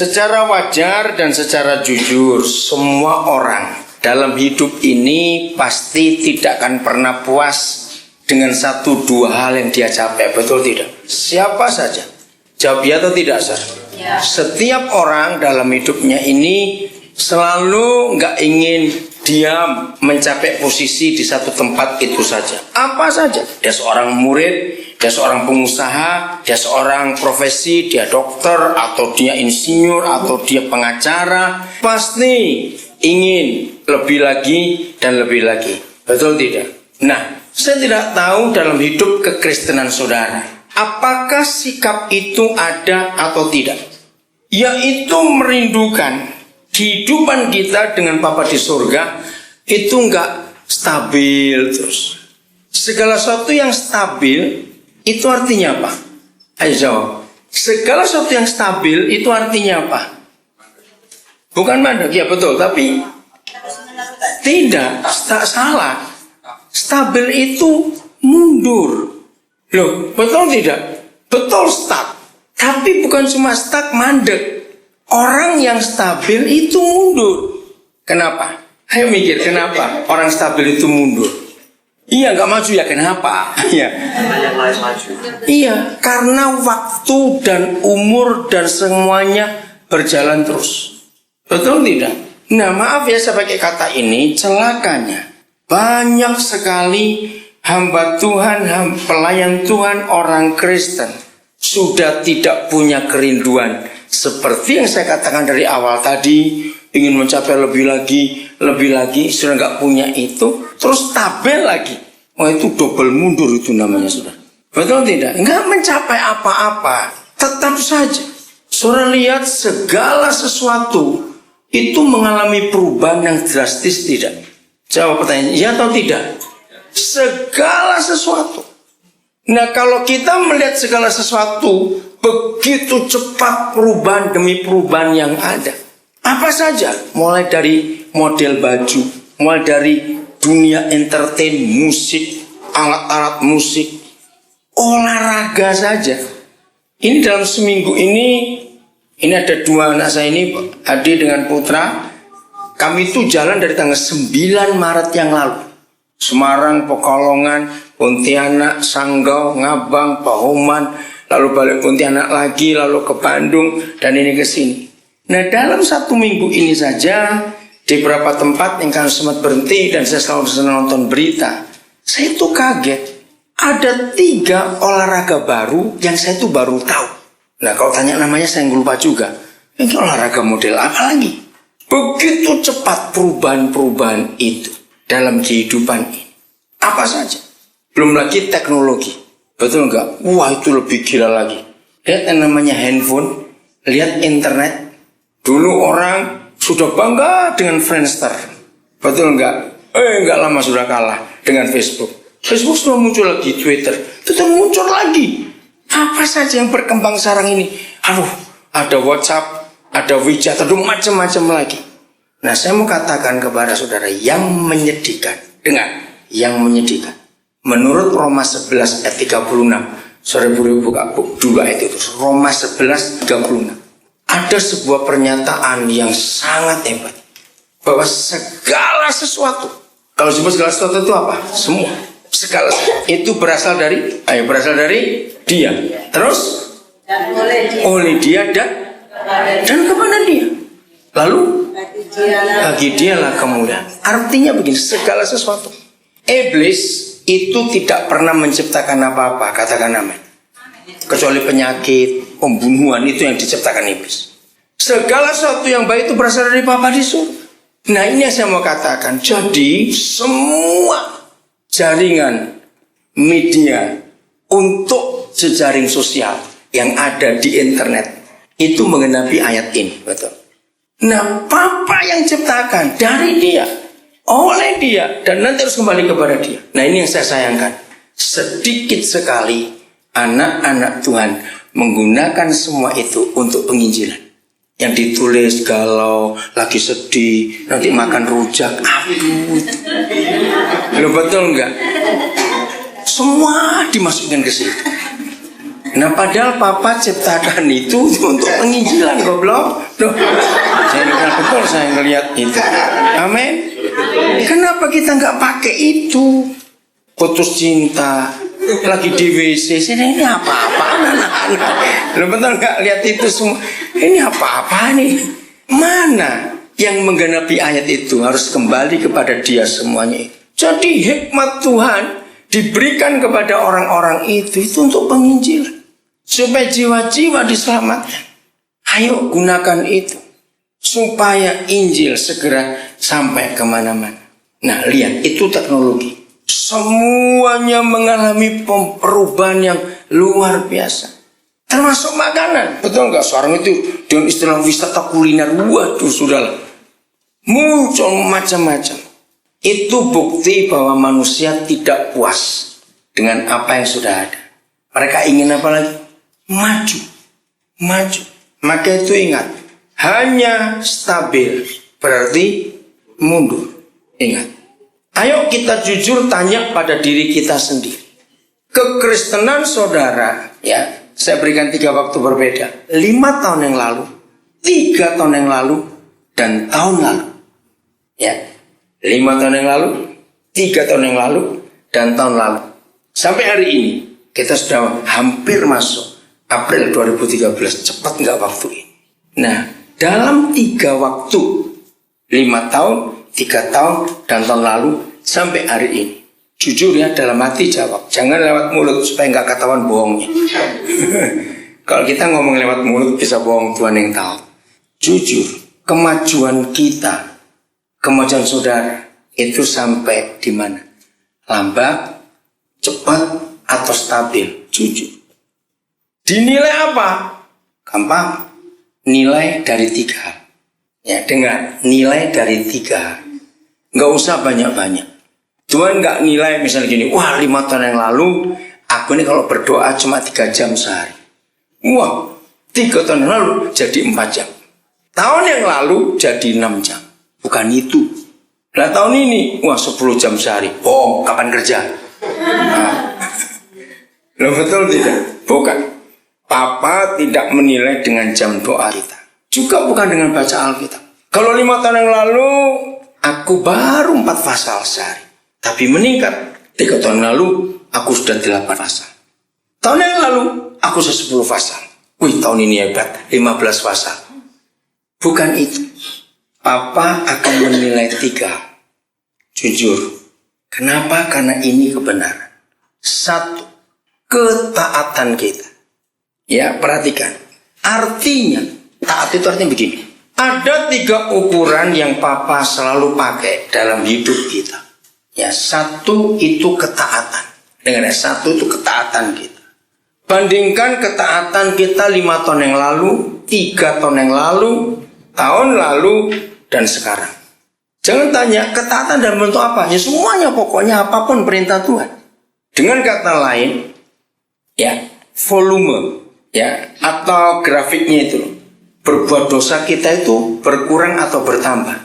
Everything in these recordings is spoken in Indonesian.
Secara wajar dan secara jujur, semua orang dalam hidup ini pasti tidak akan pernah puas dengan satu dua hal yang dia capai, betul tidak? Siapa saja. Jawab ya atau tidak, Sir? Ya. Setiap orang dalam hidupnya ini selalu nggak ingin dia mencapai posisi di satu tempat itu saja. Apa saja. Dia seorang murid, dia seorang pengusaha, dia seorang profesi, dia dokter, atau dia insinyur, atau dia pengacara. Pasti ingin lebih lagi dan lebih lagi. Betul tidak? Nah, saya tidak tahu dalam hidup kekristenan saudara, apakah sikap itu ada atau tidak. Yaitu merindukan kehidupan kita dengan Bapa di surga itu enggak stabil terus. Segala sesuatu yang stabil itu artinya apa? Ayo jawab. Segala sesuatu yang stabil itu artinya apa? Bukan mandek, ya betul, tapi tidak, salah. Stabil itu mundur. Loh, betul tidak? Betul, stuck. Tapi bukan cuma stuck, mandek. Orang yang stabil itu mundur. Kenapa? Ayo mikir, kenapa orang stabil itu mundur? Iya, nggak maju ya, kenapa? Iya. Iya, karena waktu dan umur dan semuanya berjalan terus. Betul tidak? Nah, maaf ya saya pakai kata ini, celakanya banyak sekali hamba Tuhan, pelayan Tuhan, orang Kristen sudah tidak punya kerinduan seperti yang saya katakan dari awal tadi, ingin mencapai lebih lagi, sudah nggak punya itu, terus tabel lagi. Oh, itu double mundur itu namanya, sudah. Betul tidak? Nggak mencapai apa-apa, tetap saja. Saudara lihat segala sesuatu itu mengalami perubahan yang drastis tidak? Jawab pertanyaan, ya atau tidak? Segala sesuatu. Nah, kalau kita melihat segala sesuatu, begitu cepat perubahan demi perubahan yang ada. Apa saja? Mulai dari model baju, mulai dari dunia entertain, musik, alat-alat musik, olahraga saja. Ini dalam seminggu ini ada dua anak saya ini, Ade dengan Putra. Kami itu jalan dari tanggal 9 Maret yang lalu. Semarang, Pekalongan, Pontianak, Sanggau, Ngabang, Pahoman, lalu balik Pontianak lagi, lalu ke Bandung, dan ini ke sini. Nah, dalam satu minggu ini saja, di beberapa tempat yang kami sempat berhenti, dan saya selalu senang nonton berita, saya itu kaget. Ada 3 olahraga baru yang saya itu baru tahu. Nah, kalau tanya namanya saya lupa juga. Ini olahraga model apa lagi? Begitu cepat perubahan-perubahan itu dalam kehidupan ini. Apa saja? Belum lagi teknologi. Betul enggak? Wah, itu lebih gila lagi. Lihat yang namanya handphone, lihat internet. Dulu orang sudah bangga dengan Friendster. Betul enggak? Enggak lama sudah kalah dengan Facebook. Facebook sudah muncul lagi, Twitter. Twitter muncul lagi. Apa saja yang berkembang sekarang ini? Ada WhatsApp, ada WeChat, ada macam-macam lagi. Nah, saya mau katakan kepada saudara yang menyedihkan. Dengar, yang menyedihkan. Menurut Roma 11 ayat 36. Saudara buka dulu ayat itu. Roma 11 36. Ada sebuah pernyataan yang sangat hebat. Bahwa segala sesuatu. Kalau disebut segala sesuatu itu apa? Semua. Segala sesuatu. Itu berasal dari dia. Terus? Oleh dia dan kepada dia. Lalu bagi dialah kemuliaan. Artinya begini, segala sesuatu. Iblis itu tidak pernah menciptakan apa-apa, katakan amin. Kecuali penyakit, pembunuhan, itu yang diciptakan iblis. Segala sesuatu yang baik itu berasal dari Bapa di surga. Nah, ini yang saya mau katakan. Jadi semua jaringan media untuk jejaring sosial yang ada di internet itu mengenapi ayat ini, betul. Nah, Bapa yang ciptakan dari dia, oleh dia, dan nanti harus kembali kepada dia. Nah, ini yang saya sayangkan. Sedikit sekali anak-anak Tuhan menggunakan semua itu untuk penginjilan. Yang ditulis galau, lagi sedih, nanti makan rujak. Lo betul enggak? Semua dimasukkan ke situ. Nah padahal papa ciptakan itu untuk penginjilan, goblok. Tuh, saya dengar betul, saya ngelihat itu. Amin. Kenapa kita nggak pakai itu? Putus cinta, lagi di WC, ini apa-apa anak-anak. Lo betul nggak lihat itu semua? Ini apa-apa nih? Mana yang menggenapi ayat itu harus kembali kepada Dia semuanya. Jadi hikmat Tuhan diberikan kepada orang-orang itu untuk penginjilan, supaya jiwa-jiwa diselamatkan. Ayo gunakan itu supaya Injil segera sampai kemana-mana. Nah lihat, itu teknologi. Semuanya mengalami perubahan yang luar biasa, termasuk makanan. Betul nggak? Sekarang itu dengan istilah wisata kuliner, waduh sudahlah, muncul macam-macam. Itu bukti bahwa manusia tidak puas dengan apa yang sudah ada. Mereka ingin apa lagi? Maju. Maka itu ingat, hanya stabil berarti mundur. Ingat, ayo kita jujur tanya pada diri kita sendiri. Kekristenan saudara, ya, saya berikan 3 waktu berbeda. 5 tahun yang lalu, 3 tahun yang lalu, dan tahun lalu. Ya, 5 tahun yang lalu, 3 tahun yang lalu, dan tahun lalu. Sampai hari ini, kita sudah hampir masuk April 2013. Cepat nggak waktu ini? Nah, dalam 3 waktu, 5 tahun, 3 tahun, dan tahun lalu, sampai hari ini. Jujur ya, dalam hati jawab. Jangan lewat mulut supaya nggak ketahuan bohongnya. Kalau kita ngomong lewat mulut bisa bohong, Tuhan yang tahu. Jujur, kemajuan kita, kemajuan saudara, itu sampai di mana? Lambat, cepat, atau stabil? Jujur. Dinilai apa? Gampang. Nilai dari 3 hal. Ya, dengar, nilai dari 3 hal. Nggak usah banyak-banyak. Tuhan nggak nilai misalnya gini, wah 5 tahun yang lalu, aku ini kalau berdoa cuma 3 jam sehari. Wah, 3 tahun yang lalu jadi 4 jam. Tahun yang lalu jadi 6 jam. Bukan itu. Nah tahun ini, wah 10 jam sehari. Oh, kapan kerja? Nah. Loh, betul tidak? Bukan. Papa tidak menilai dengan jam doa kita. Juga bukan dengan baca Alkitab. Kalau 5 tahun yang lalu, aku baru 4 pasal sehari. Tapi meningkat. 3 tahun lalu, aku sudah 8 pasal. Tahun yang lalu, aku sudah 10 pasal. Wih, tahun ini hebat. 15 pasal. Bukan itu. Papa akan menilai 3. Jujur. Kenapa? Karena ini kebenaran. 1. Ketaatan kita. Ya, perhatikan. Artinya, taat itu artinya begini. Ada 3 ukuran yang Papa selalu pakai dalam hidup kita. Ya, 1 itu ketaatan. Dengan 1 itu ketaatan kita. Bandingkan ketaatan kita 5 tahun yang lalu, 3 tahun yang lalu, tahun lalu, dan sekarang. Jangan tanya ketaatan dalam bentuk apa. Ya semuanya, pokoknya apapun perintah Tuhan. Dengan kata lain, ya, volume, ya, atau grafiknya itu, berbuat dosa kita itu berkurang atau bertambah.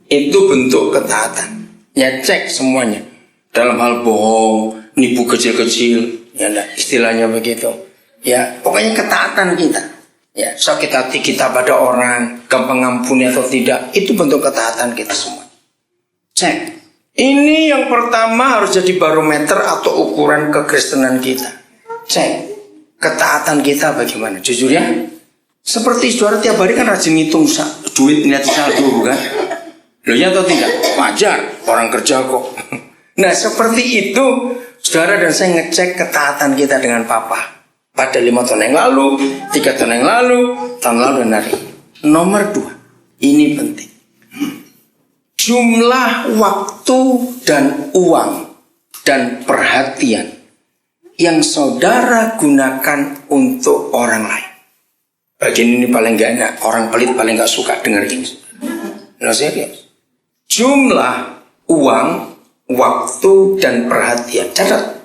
Itu bentuk ketaatan. Ya, cek semuanya. Dalam hal bohong, nipu kecil-kecil, ya enggak, istilahnya begitu. Ya, pokoknya ketaatan kita. Ya, sakit hati kita pada orang, gampang ngampuni atau tidak, itu bentuk ketaatan kita semua. Cek. Ini yang pertama harus jadi barometer atau ukuran kekristenan kita. Cek. Ketaatan kita bagaimana? Jujur ya. Seperti saudara tiap hari kan rajin ngitung duit, niat saldo, bukan? Loh ya atau tidak? Wajar, orang kerja kok. Nah seperti itu, saudara dan saya ngecek ketaatan kita dengan Papa. Pada 5 tahun yang lalu, 3 tahun yang lalu, tahun lalu dan hari. Nomor 2, ini penting. Jumlah waktu dan uang dan perhatian yang saudara gunakan untuk orang lain. Bagian ini paling gak enak. Orang pelit paling gak suka dengar ini. Nah, serius. Jumlah uang, waktu, dan perhatian. Catat.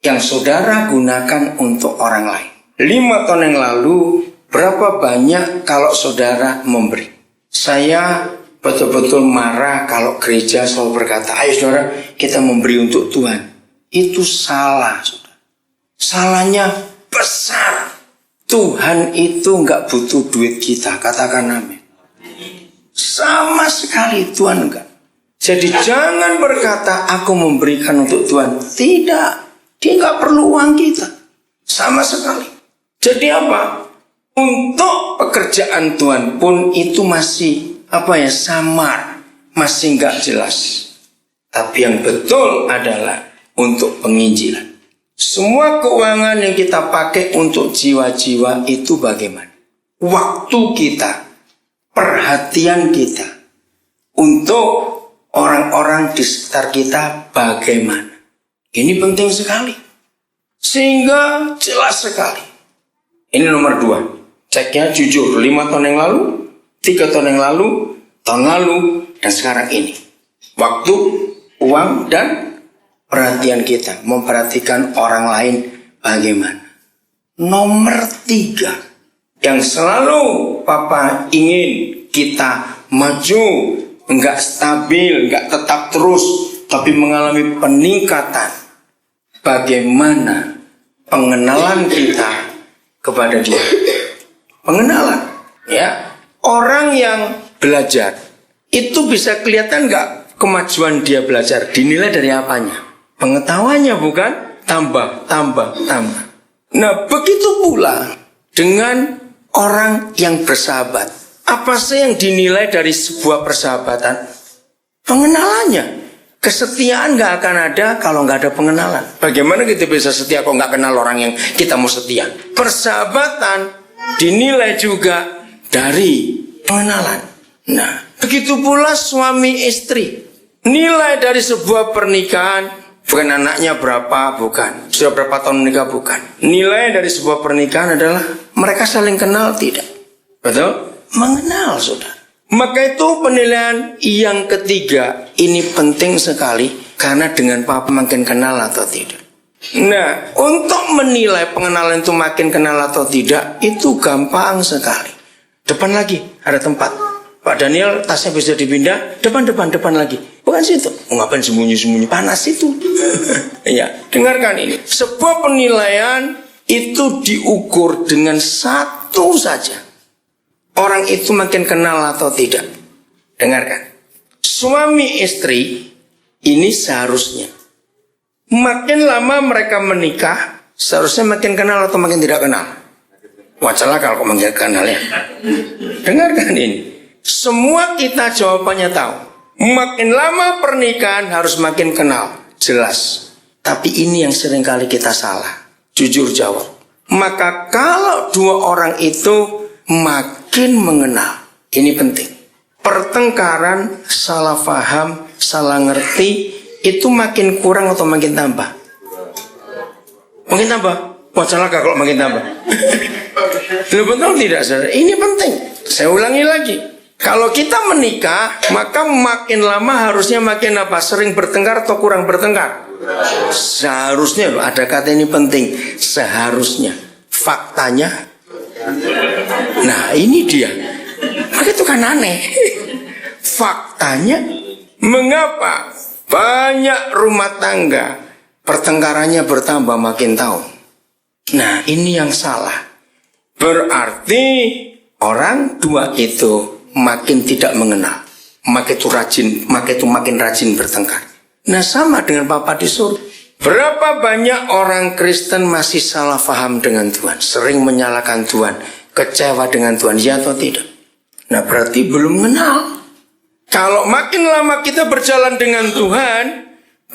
Yang saudara gunakan untuk orang lain. 5 tahun yang lalu, berapa banyak kalau saudara memberi? Saya betul-betul marah kalau gereja selalu berkata, ayo saudara, kita memberi untuk Tuhan. Itu salah, saudara. Salahnya besar. Tuhan itu nggak butuh duit kita, katakan amin. Sama sekali Tuhan enggak. Jadi jangan berkata aku memberikan untuk Tuhan. Tidak, dia nggak perlu uang kita sama sekali. Jadi apa? Untuk pekerjaan Tuhan pun itu masih samar, masih nggak jelas. Tapi yang betul adalah untuk penginjilan. Semua keuangan yang kita pakai untuk jiwa-jiwa itu bagaimana? Waktu kita, perhatian kita untuk orang-orang di sekitar kita bagaimana? Ini penting sekali. Sehingga jelas sekali. Ini nomor 2. Ceknya jujur 5 tahun yang lalu, 3 tahun yang lalu, tahun lalu, dan sekarang ini. Waktu, uang, dan perhatian kita. Memperhatikan orang lain bagaimana. Nomor 3. Yang selalu Papa ingin kita maju, enggak stabil, enggak tetap terus, tapi mengalami peningkatan. Bagaimana pengenalan kita kepada Dia? Pengenalan, ya. Orang yang belajar itu bisa kelihatan enggak kemajuan dia belajar? Dinilai dari apanya? Pengetahuannya, bukan? Tambah. Nah, begitu pula dengan orang yang bersahabat. Apa sih yang dinilai dari sebuah persahabatan? Pengenalannya. Kesetiaan gak akan ada kalau gak ada pengenalan. Bagaimana kita bisa setia kalau gak kenal orang yang kita mau setia? Persahabatan dinilai juga dari pengenalan. Nah, begitu pula suami istri. Nilai dari sebuah pernikahan bukan anaknya berapa, bukan. Sudah berapa tahun menikah, bukan. Nilai dari sebuah pernikahan adalah mereka saling kenal, tidak. Betul? Mengenal, saudara. Maka itu penilaian yang ketiga ini penting sekali karena dengan Papa makin kenal atau tidak. Nah, untuk menilai pengenalan itu makin kenal atau tidak itu gampang sekali. Depan lagi ada tempat. Pak Daniel tasnya bisa dipindah depan lagi. Bukan situ. Ngapain sembunyi panas itu? Ya, dengarkan ini. Sebuah penilaian itu diukur dengan satu saja. Orang itu makin kenal atau tidak. Dengarkan. Suami istri ini seharusnya makin lama mereka menikah, seharusnya makin kenal atau makin tidak kenal? Wacalah kalau makin kenal, ya. Dengarkan ini. Semua kita jawabannya tahu. Makin lama pernikahan harus makin kenal. Jelas. Tapi ini yang seringkali kita salah. Jujur jawab. Maka kalau dua orang itu makin mengenal, ini penting. Pertengkaran, salah paham, salah ngerti, itu makin kurang atau makin tambah? Makin tambah. Wacalah kalau makin tambah. Betul tidak, saudara? Ini penting. Saya ulangi lagi. Kalau kita menikah, maka makin lama harusnya makin apa? Sering bertengkar atau kurang bertengkar? Seharusnya, loh, ada kata ini penting. Seharusnya. Faktanya, nah ini dia. Maka itu kan aneh. Faktanya, mengapa banyak rumah tangga pertengkarannya bertambah makin tahun? Nah, ini yang salah. Berarti orang dua itu makin tidak mengenal, makin rajin bertengkar. Nah, sama dengan Papa di surga. Berapa banyak orang Kristen masih salah paham dengan Tuhan, sering menyalahkan Tuhan, kecewa dengan Tuhan, ya atau tidak? Nah, berarti belum mengenal. Kalau makin lama kita berjalan dengan Tuhan,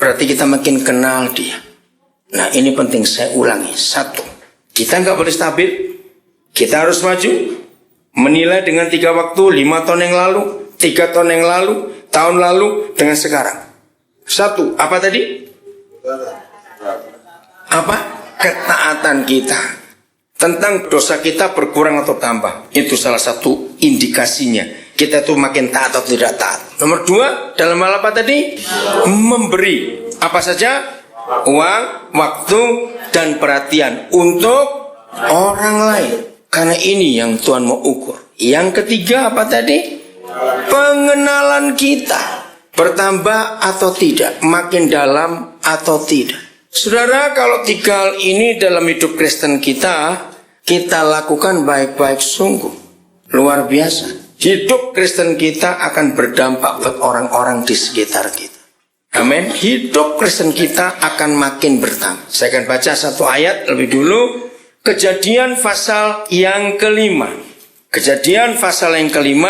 berarti kita makin kenal Dia. Nah, ini penting, saya ulangi. 1, kita nggak boleh stabil. Kita harus maju. Menilai dengan 3 waktu, 5 tahun yang lalu, 3 tahun yang lalu, tahun lalu, dengan sekarang. 1, apa tadi? Apa? Ketaatan kita. Tentang dosa kita berkurang atau tambah. Itu salah satu indikasinya. Kita tuh makin taat atau tidak taat. Nomor 2, dalam hal apa tadi? Memberi. Apa saja? Uang, waktu, dan perhatian untuk orang lain. Karena ini yang Tuhan mau ukur. Yang ketiga apa tadi? Pengenalan kita. Bertambah atau tidak? Makin dalam atau tidak? Saudara, kalau 3 hal ini dalam hidup Kristen kita lakukan baik-baik sungguh. Luar biasa. Hidup Kristen kita akan berdampak buat orang-orang di sekitar kita. Amin. Hidup Kristen kita akan makin bertambah. Saya akan baca satu ayat lebih dulu. Kejadian pasal yang ke-5. Kejadian pasal yang ke-5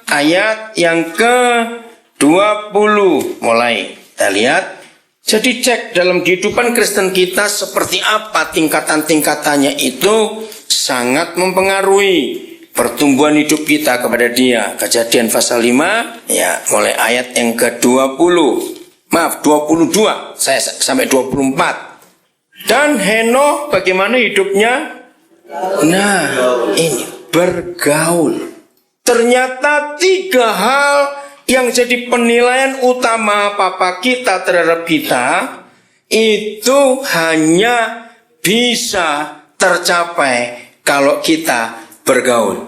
ayat yang ke-20 mulai. Kita lihat. Jadi cek dalam kehidupan Kristen kita seperti apa tingkatan-tingkatannya itu sangat mempengaruhi pertumbuhan hidup kita kepada Dia. Kejadian pasal 5 ya mulai ayat yang ke-20. Maaf 22 saya sampai 24. Dan Henokh bagaimana hidupnya? Nah, ini bergaul. Ternyata 3 hal yang jadi penilaian utama papa kita terhadap kita itu hanya bisa tercapai kalau kita bergaul.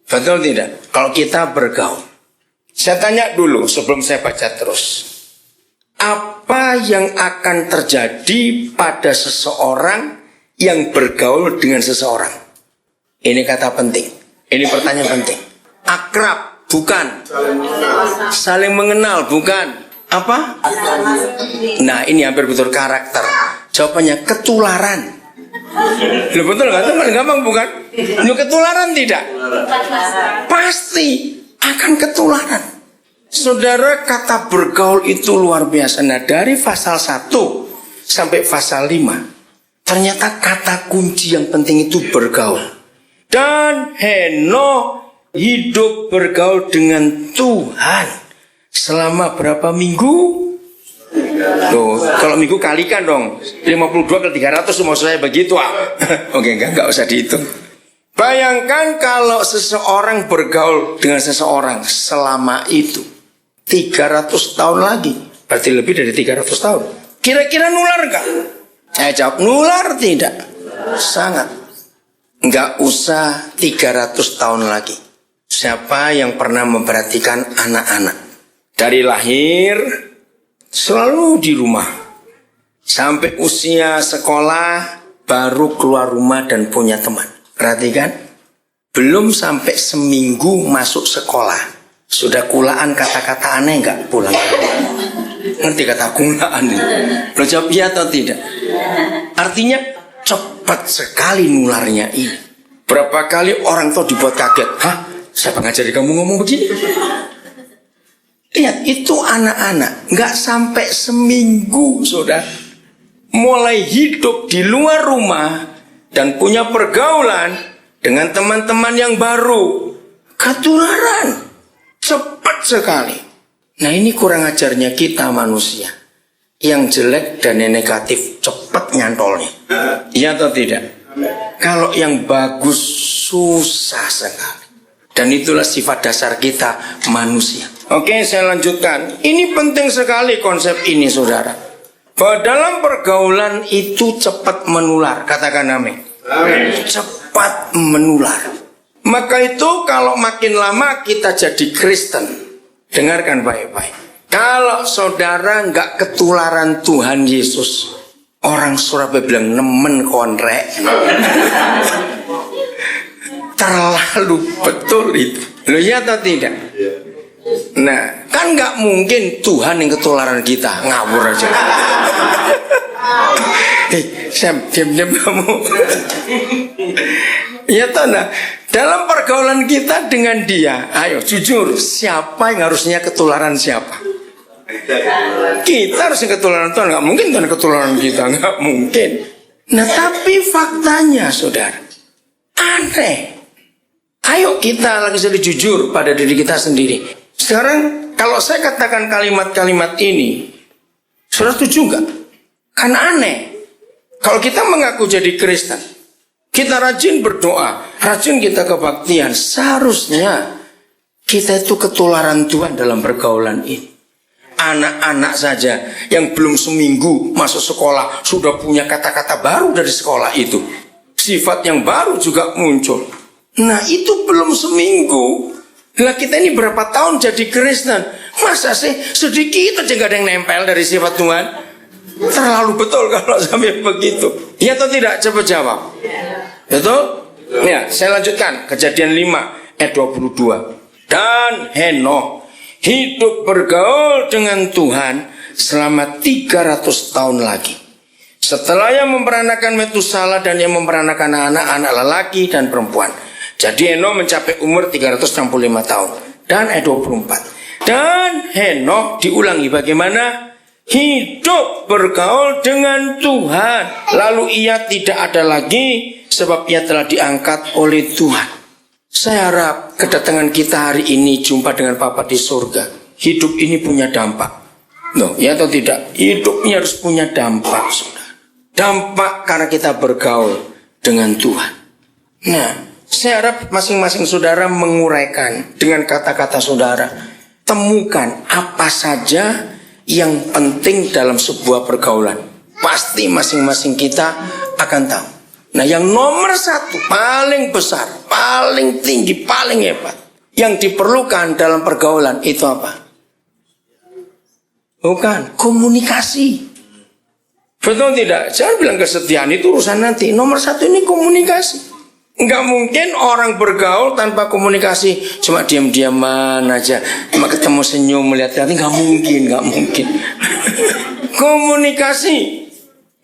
Betul tidak? Kalau kita bergaul. Saya tanya dulu sebelum saya baca terus. Apa yang akan terjadi pada seseorang yang bergaul dengan seseorang? Ini kata penting. Ini pertanyaan penting. Akrab. Bukan. Saling mengenal, bukan. Apa? Nah, ini hampir betul karakter. Jawabannya ketularan. Loh, betul nggak? Itu gampang bukan? Loh, ketularan tidak? Pasti akan ketularan. Saudara, kata bergaul itu luar biasa. Nah, dari pasal 1 sampai pasal 5, ternyata kata kunci yang penting itu bergaul. Dan Henokh hidup bergaul dengan Tuhan selama berapa minggu? Loh, kalau minggu kalikan dong 52 kali 300 maksud saya begitu Oke, enggak usah dihitung. Bayangkan kalau seseorang bergaul dengan seseorang selama itu 300 tahun lagi, berarti lebih dari 300 tahun. Kira-kira nular enggak? Saya jawab nular tidak. Sangat. Enggak usah 300 tahun lagi. Siapa yang pernah memperhatikan anak-anak dari lahir selalu di rumah sampai usia sekolah baru keluar rumah dan punya teman. Perhatikan, belum sampai seminggu masuk sekolah sudah kulaan kata-kata aneh nggak pulang? Ngerti kata kulaan ini? Lo jawab iya atau tidak? Artinya cepat sekali nularnya ini. Berapa kali orang tua dibuat kaget? Hah? Siapa ngajari kamu ngomong begini? Lihat, itu anak-anak nggak sampai seminggu sudah mulai hidup di luar rumah dan punya pergaulan dengan teman-teman yang baru. Ketularan cepat sekali. Nah, ini kurang ajarnya kita manusia. Yang jelek dan yang negatif cepat nyantolnya. Iya atau tidak? Kalau yang bagus susah sekali. Dan itulah sifat dasar kita manusia. Oke, saya lanjutkan. Ini penting sekali konsep ini, saudara. Bahwa dalam pergaulan itu cepat menular. Katakan amin. Amin. Cepat menular. Maka itu kalau makin lama kita jadi Kristen, dengarkan baik-baik. Kalau saudara nggak ketularan Tuhan Yesus, orang Surabaya bilang nemen konrek. Terlalu betul itu. Loh, ya atau tidak? Nah, kan nggak mungkin Tuhan yang ketularan kita. Ngawur aja. Sam, diam-diam kamu. Ya toh, nah, dalam pergaulan kita dengan dia, ayo jujur, siapa yang harusnya ketularan siapa? Kita harusnya ketularan Tuhan. Nggak mungkin Tuhan ketularan kita, nggak mungkin. Nah, tapi faktanya, saudara, aneh. Ayo kita lagi jadi jujur pada diri kita sendiri. Sekarang kalau saya katakan kalimat-kalimat ini, saudara setuju nggak? Karena aneh. Kalau kita mengaku jadi Kristen, kita rajin berdoa, rajin kita kebaktian, seharusnya kita itu ketularan Tuhan dalam pergaulan ini. Anak-anak saja yang belum seminggu masuk sekolah sudah punya kata-kata baru dari sekolah itu. Sifat yang baru juga muncul. Nah, itu belum seminggu. Lah, kita ini berapa tahun jadi Kristen? Masa sih sedikit aja gak ada yang nempel dari sifat Tuhan? Terlalu betul kalau sampai begitu. Iya atau tidak? Coba jawab. Betul? Ya, saya lanjutkan. Kejadian 5 ayat 22. Dan Henokh hidup bergaul dengan Tuhan selama 300 tahun lagi. Setelah yang memperanakan Metusalah dan yang memperanakan anak-anak lelaki dan perempuan. Jadi Henokh mencapai umur 365 tahun. Dan ayat 24. Dan Henokh diulangi bagaimana? Hidup bergaul dengan Tuhan. Lalu ia tidak ada lagi sebab ia telah diangkat oleh Tuhan. Saya harap kedatangan kita hari ini jumpa dengan Bapa di surga. Hidup ini punya dampak. Loh, ya atau tidak? Hidup ini harus punya dampak, saudara. Dampak karena kita bergaul dengan Tuhan. Nah, saya harap masing-masing saudara menguraikan dengan kata-kata saudara. Temukan apa saja yang penting dalam sebuah pergaulan. Pasti masing-masing kita akan tahu. Nah, yang nomor 1 paling besar, paling tinggi, paling hebat yang diperlukan dalam pergaulan itu apa? Bukan, komunikasi. Betul tidak? Jangan bilang kesetiaan itu urusan nanti. Nomor 1 ini komunikasi. Enggak mungkin orang bergaul tanpa komunikasi. Cuma diam-diaman aja, cuma ketemu senyum, melihat-lihat. Enggak mungkin. Komunikasi.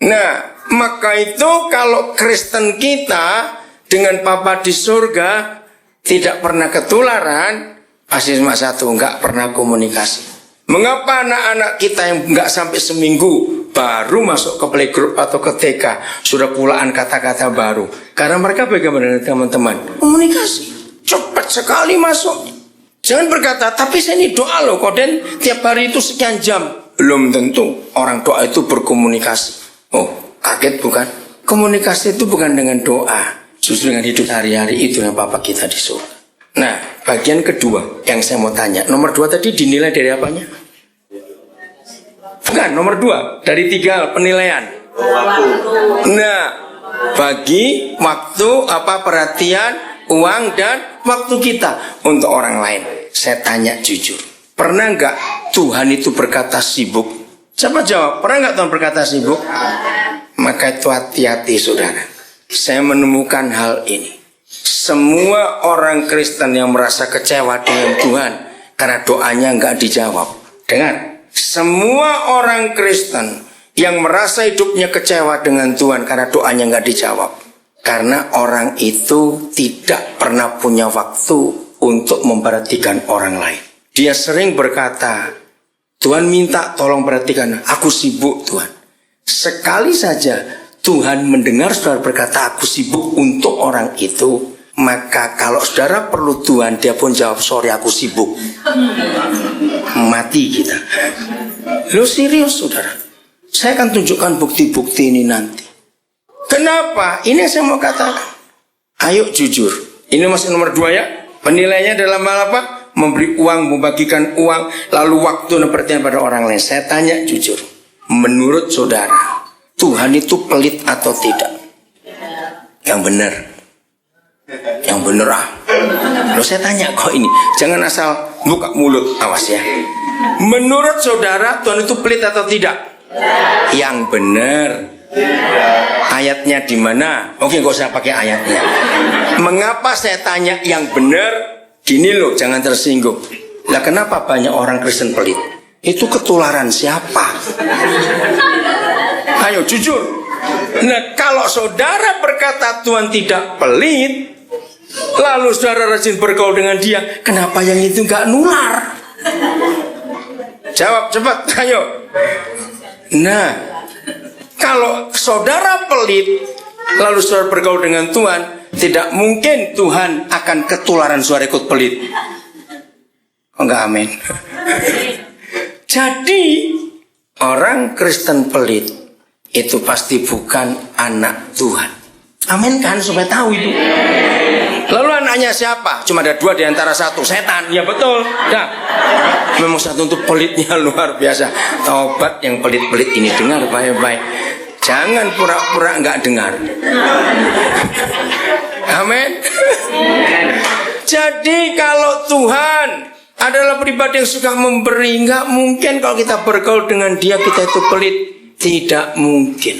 Nah, maka itu kalau Kristen kita dengan Bapa di surga tidak pernah ketularan, pasti cuma satu, enggak pernah komunikasi. Mengapa anak-anak kita yang enggak sampai seminggu baru masuk ke playgroup atau ke TK sudah pulaan kata-kata baru? Karena mereka bagaimana teman-teman? Komunikasi. Cepat sekali masuk. Jangan berkata, tapi saya ini doa loh Koden, tiap hari itu sekian jam. Belum tentu orang doa itu berkomunikasi. Oh, kaget bukan? Komunikasi itu bukan dengan doa, justru dengan hidup hari-hari itu yang Bapak kita di surga. Nah, bagian kedua yang saya mau tanya. Nomor 2 tadi dinilai dari apanya? Bukan, nomor 2 dari 3 penilaian. Nah, bagi waktu, perhatian, uang dan waktu kita untuk orang lain. Saya tanya jujur, pernah nggak Tuhan itu berkata sibuk? Siapa jawab? Pernah nggak Tuhan berkata sibuk? Maka itu hati-hati saudara. Saya menemukan hal ini. Semua orang Kristen yang merasa kecewa dengan Tuhan karena doanya nggak dijawab. Dengar, semua orang Kristen yang merasa hidupnya kecewa dengan Tuhan karena doanya nggak dijawab. Karena orang itu tidak pernah punya waktu untuk memperhatikan orang lain. Dia sering berkata, Tuhan minta tolong perhatikan, aku sibuk Tuhan. Sekali saja Tuhan mendengar saudara berkata aku sibuk untuk orang itu, maka kalau saudara perlu Tuhan, dia pun jawab sorry aku sibuk. Mati kita. Lo serius saudara? Saya akan tunjukkan bukti-bukti ini nanti. Kenapa? Ini yang saya mau katakan. Ayo jujur. Ini masih nomor 2 ya. Penilaiannya dalam hal apa? Memberi uang, membagikan uang, lalu waktu dan perhatian pada orang lain. Saya tanya jujur, menurut saudara, Tuhan itu pelit atau tidak? Yang benar. Yang benar Loh saya tanya kok ini, jangan asal buka mulut, awas ya. Menurut saudara, Tuhan itu pelit atau tidak? Yang benar. Ayatnya di mana? Oke, gak usah pakai ayatnya. Mengapa saya tanya yang benar? Gini loh, jangan tersinggung. Lah kenapa banyak orang Kristen pelit? Itu ketularan siapa? Ayo jujur. Nah, kalau saudara berkata Tuhan tidak pelit, lalu saudara rajin bergaul dengan dia, kenapa yang itu gak nular? Jawab cepat, ayo. Nah, kalau saudara pelit, lalu saudara bergaul dengan Tuhan, tidak mungkin Tuhan akan ketularan saudara ikut pelit. Oh enggak, amin. Jadi orang Kristen pelit itu pasti bukan anak Tuhan. Amin kan, supaya tahu itu. Lalu anaknya siapa? Cuma ada 2 di antara 1, setan. Ya betul. Dah. Memang satu untuk pelitnya luar biasa. Taubat yang pelit-pelit ini, dengar baik-baik. Jangan pura-pura nggak dengar. Amin. Jadi kalau Tuhan adalah pribadi yang suka memberi, nggak mungkin kalau kita bergaul dengan dia kita itu pelit. Tidak mungkin.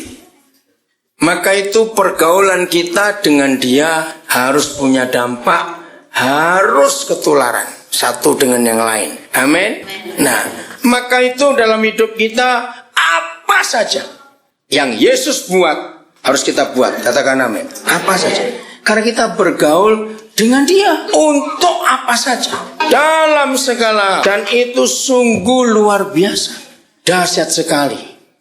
Maka itu pergaulan kita dengan dia harus punya dampak, harus ketularan satu dengan yang lain. Amin. Nah, maka itu dalam hidup kita apa saja yang Yesus buat harus kita buat. Katakan amin. Apa saja. Karena kita bergaul dengan dia untuk apa saja, dalam segala, dan itu sungguh luar biasa, dahsyat sekali.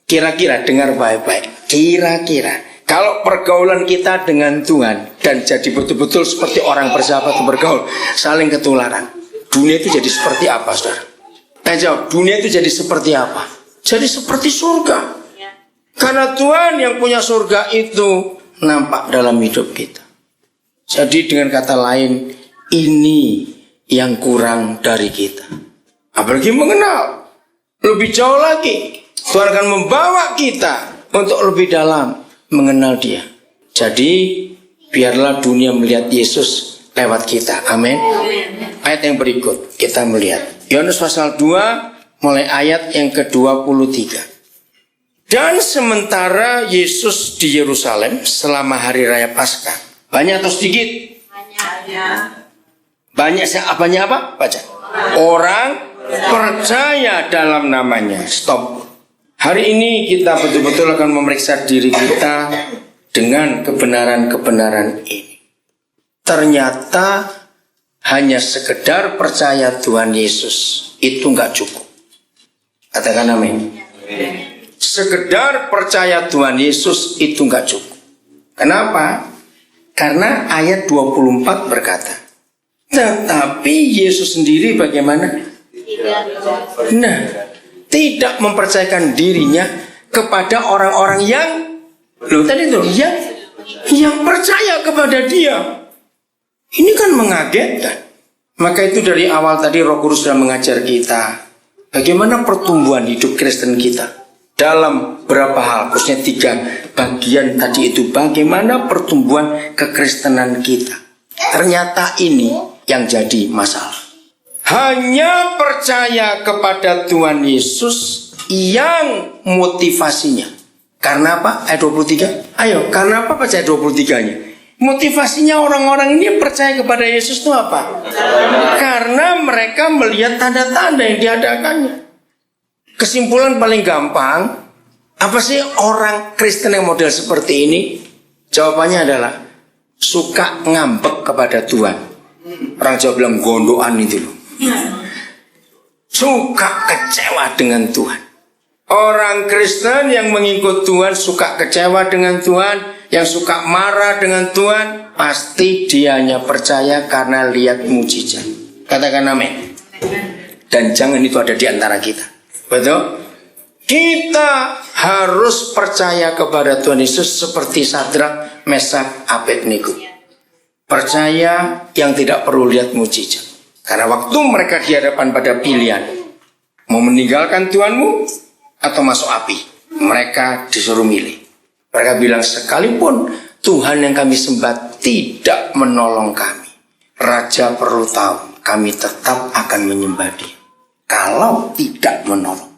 Kira-kira dengar baik-baik. Kira-kira kalau pergaulan kita dengan Tuhan dan jadi betul-betul seperti orang bersahabat bergaul, saling ketularan, dunia itu jadi seperti apa, saudara? Jawab, dunia itu jadi seperti apa? Jadi seperti surga. Karena Tuhan yang punya surga itu nampak dalam hidup kita. Jadi dengan kata lain, ini yang kurang dari kita. Apalagi mengenal lebih jauh lagi, Tuhan akan membawa kita untuk lebih dalam mengenal dia. Jadi biarlah dunia melihat Yesus lewat kita. Amin. Ayat yang berikut kita melihat Yohanes pasal 2 mulai ayat yang ke-23. Dan sementara Yesus di Yerusalem selama hari raya Paskah. Banyak atau sedikit? Banyak. Banyak apa? Baca. Orang percaya dalam namanya. Stop. Hari ini kita betul-betul akan memeriksa diri kita dengan kebenaran-kebenaran ini. Ternyata hanya sekedar percaya Tuhan Yesus itu nggak cukup. Katakan amin. Sekedar percaya Tuhan Yesus itu nggak cukup. Kenapa? Karena ayat 24 berkata, tetapi Yesus sendiri bagaimana? Nah, tidak mempercayakan dirinya kepada orang-orang yang tadi itu yang percaya kepada dia. Ini kan mengagetkan. Maka itu dari awal tadi Roh Kudus sudah mengajar kita bagaimana pertumbuhan hidup Kristen kita dalam berapa hal, khususnya 3 bagian tadi itu, bagaimana pertumbuhan kekristenan kita. Ternyata ini yang jadi masalah. Hanya percaya kepada Tuhan Yesus yang motivasinya. Karena apa? Ayat 23. Ayo, karena apa baca 23-nya? Motivasinya orang-orang ini percaya kepada Yesus itu apa? Karena mereka melihat tanda-tanda yang diadakannya. Kesimpulan paling gampang, apa sih orang Kristen yang model seperti ini? Jawabannya adalah suka ngambek kepada Tuhan. Orang Jawa bilang gondoan itu loh. Suka kecewa dengan Tuhan. Orang Kristen yang mengikut Tuhan suka kecewa dengan Tuhan, yang suka marah dengan Tuhan, pasti dia hanya percaya karena lihat mujizat. Katakan amin. Dan jangan itu ada di antara kita. Betul? Kita harus percaya kepada Tuhan Yesus seperti Sadrak, Mesak, Abednego. Percaya yang tidak perlu lihat mujizat. Karena waktu mereka di hadapan pada pilihan, mau meninggalkan Tuhanmu atau masuk api, mereka disuruh milih. Mereka bilang, sekalipun Tuhan yang kami sembah tidak menolong kami, Raja perlu tahu kami tetap akan menyembah Dia kalau tidak menolong.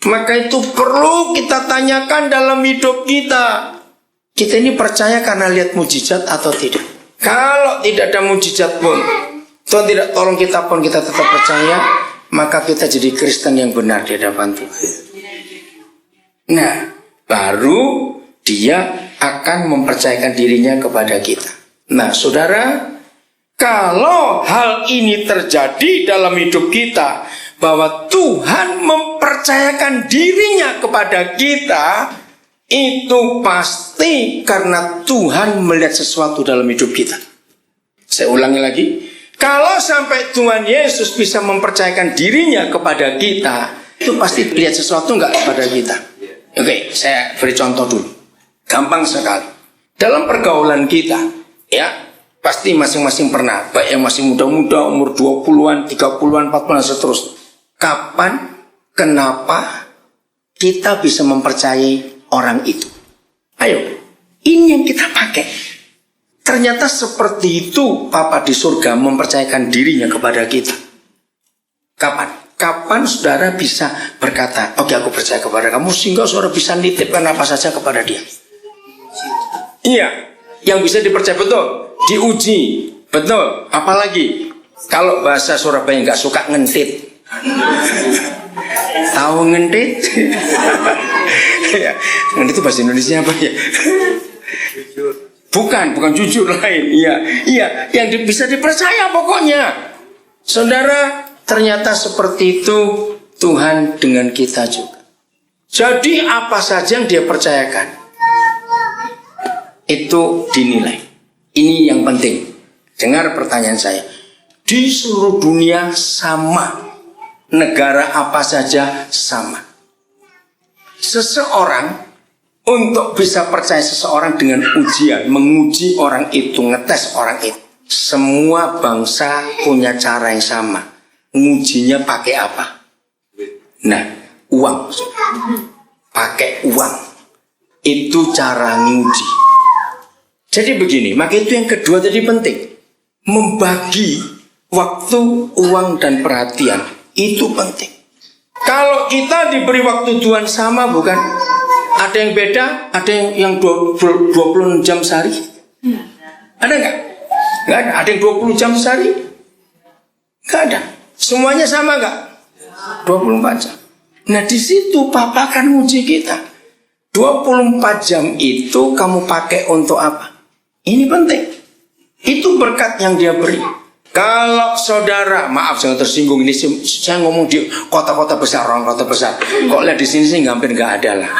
Maka itu perlu kita tanyakan dalam hidup kita. Kita ini percaya karena lihat mujizat atau tidak? Kalau tidak ada mujizat pun, Tuhan tidak tolong kita pun, kita tetap percaya, maka kita jadi Kristen yang benar di hadapan Tuhan. Nah, baru dia akan mempercayakan dirinya kepada kita. Nah, saudara, kalau hal ini terjadi dalam hidup kita, bahwa Tuhan mempercayakan dirinya kepada kita, itu pasti karena Tuhan melihat sesuatu dalam hidup kita. Saya ulangi lagi, kalau sampai Tuhan Yesus bisa mempercayakan dirinya kepada kita, itu pasti lihat sesuatu enggak kepada kita. Oke, saya beri contoh dulu. Gampang sekali. Dalam pergaulan kita, ya, pasti masing-masing pernah, baik yang masih muda-muda, umur 20-an, 30-an, 40-an, seterusnya. Kapan, kenapa kita bisa mempercayai orang itu? Ayo, ini yang kita pakai. Ternyata seperti itu Bapa di surga mempercayakan dirinya kepada kita. Kapan? kapan saudara bisa berkata, oke aku percaya kepada kamu, sehingga saudara bisa nitipkan apa saja kepada dia? Iya, yang bisa dipercaya, betul, diuji, betul. Apalagi kalau bahasa Surabaya nggak suka ngentit. Tahu ngentit? Ya, ngentit itu bahasa Indonesia apa ya? Bukan jujur lain. Iya, yang bisa dipercaya pokoknya. Saudara, ternyata seperti itu Tuhan dengan kita juga. Jadi apa saja yang dia percayakan itu dinilai. Ini yang penting. Dengar pertanyaan saya. Di seluruh dunia sama. Negara apa saja sama. Seseorang untuk bisa percaya seseorang dengan ujian, menguji orang itu, ngetes orang itu. Semua bangsa punya cara yang sama. Ngujinya pakai apa? Nah, uang. Pakai uang. Itu cara nguji. Jadi begini, maka itu yang kedua tadi penting. Membagi waktu, uang, dan perhatian. Itu penting. Kalau kita diberi waktu Tuhan sama, bukan? Ada yang beda, ada yang 20 jam sehari. Ada nggak? Nggak ada. Ada yang 20 jam sehari? Nggak ada. Semuanya sama nggak? 24 jam. Nah di situ Papa akan uji kita. 24 jam itu kamu pakai untuk apa? Ini penting. Itu berkat yang dia beri. Kalau saudara, maaf jangan tersinggung, ini saya ngomong di kota-kota besar, orang kota besar. Kok lihat di sini sih hampir nggak ada lah.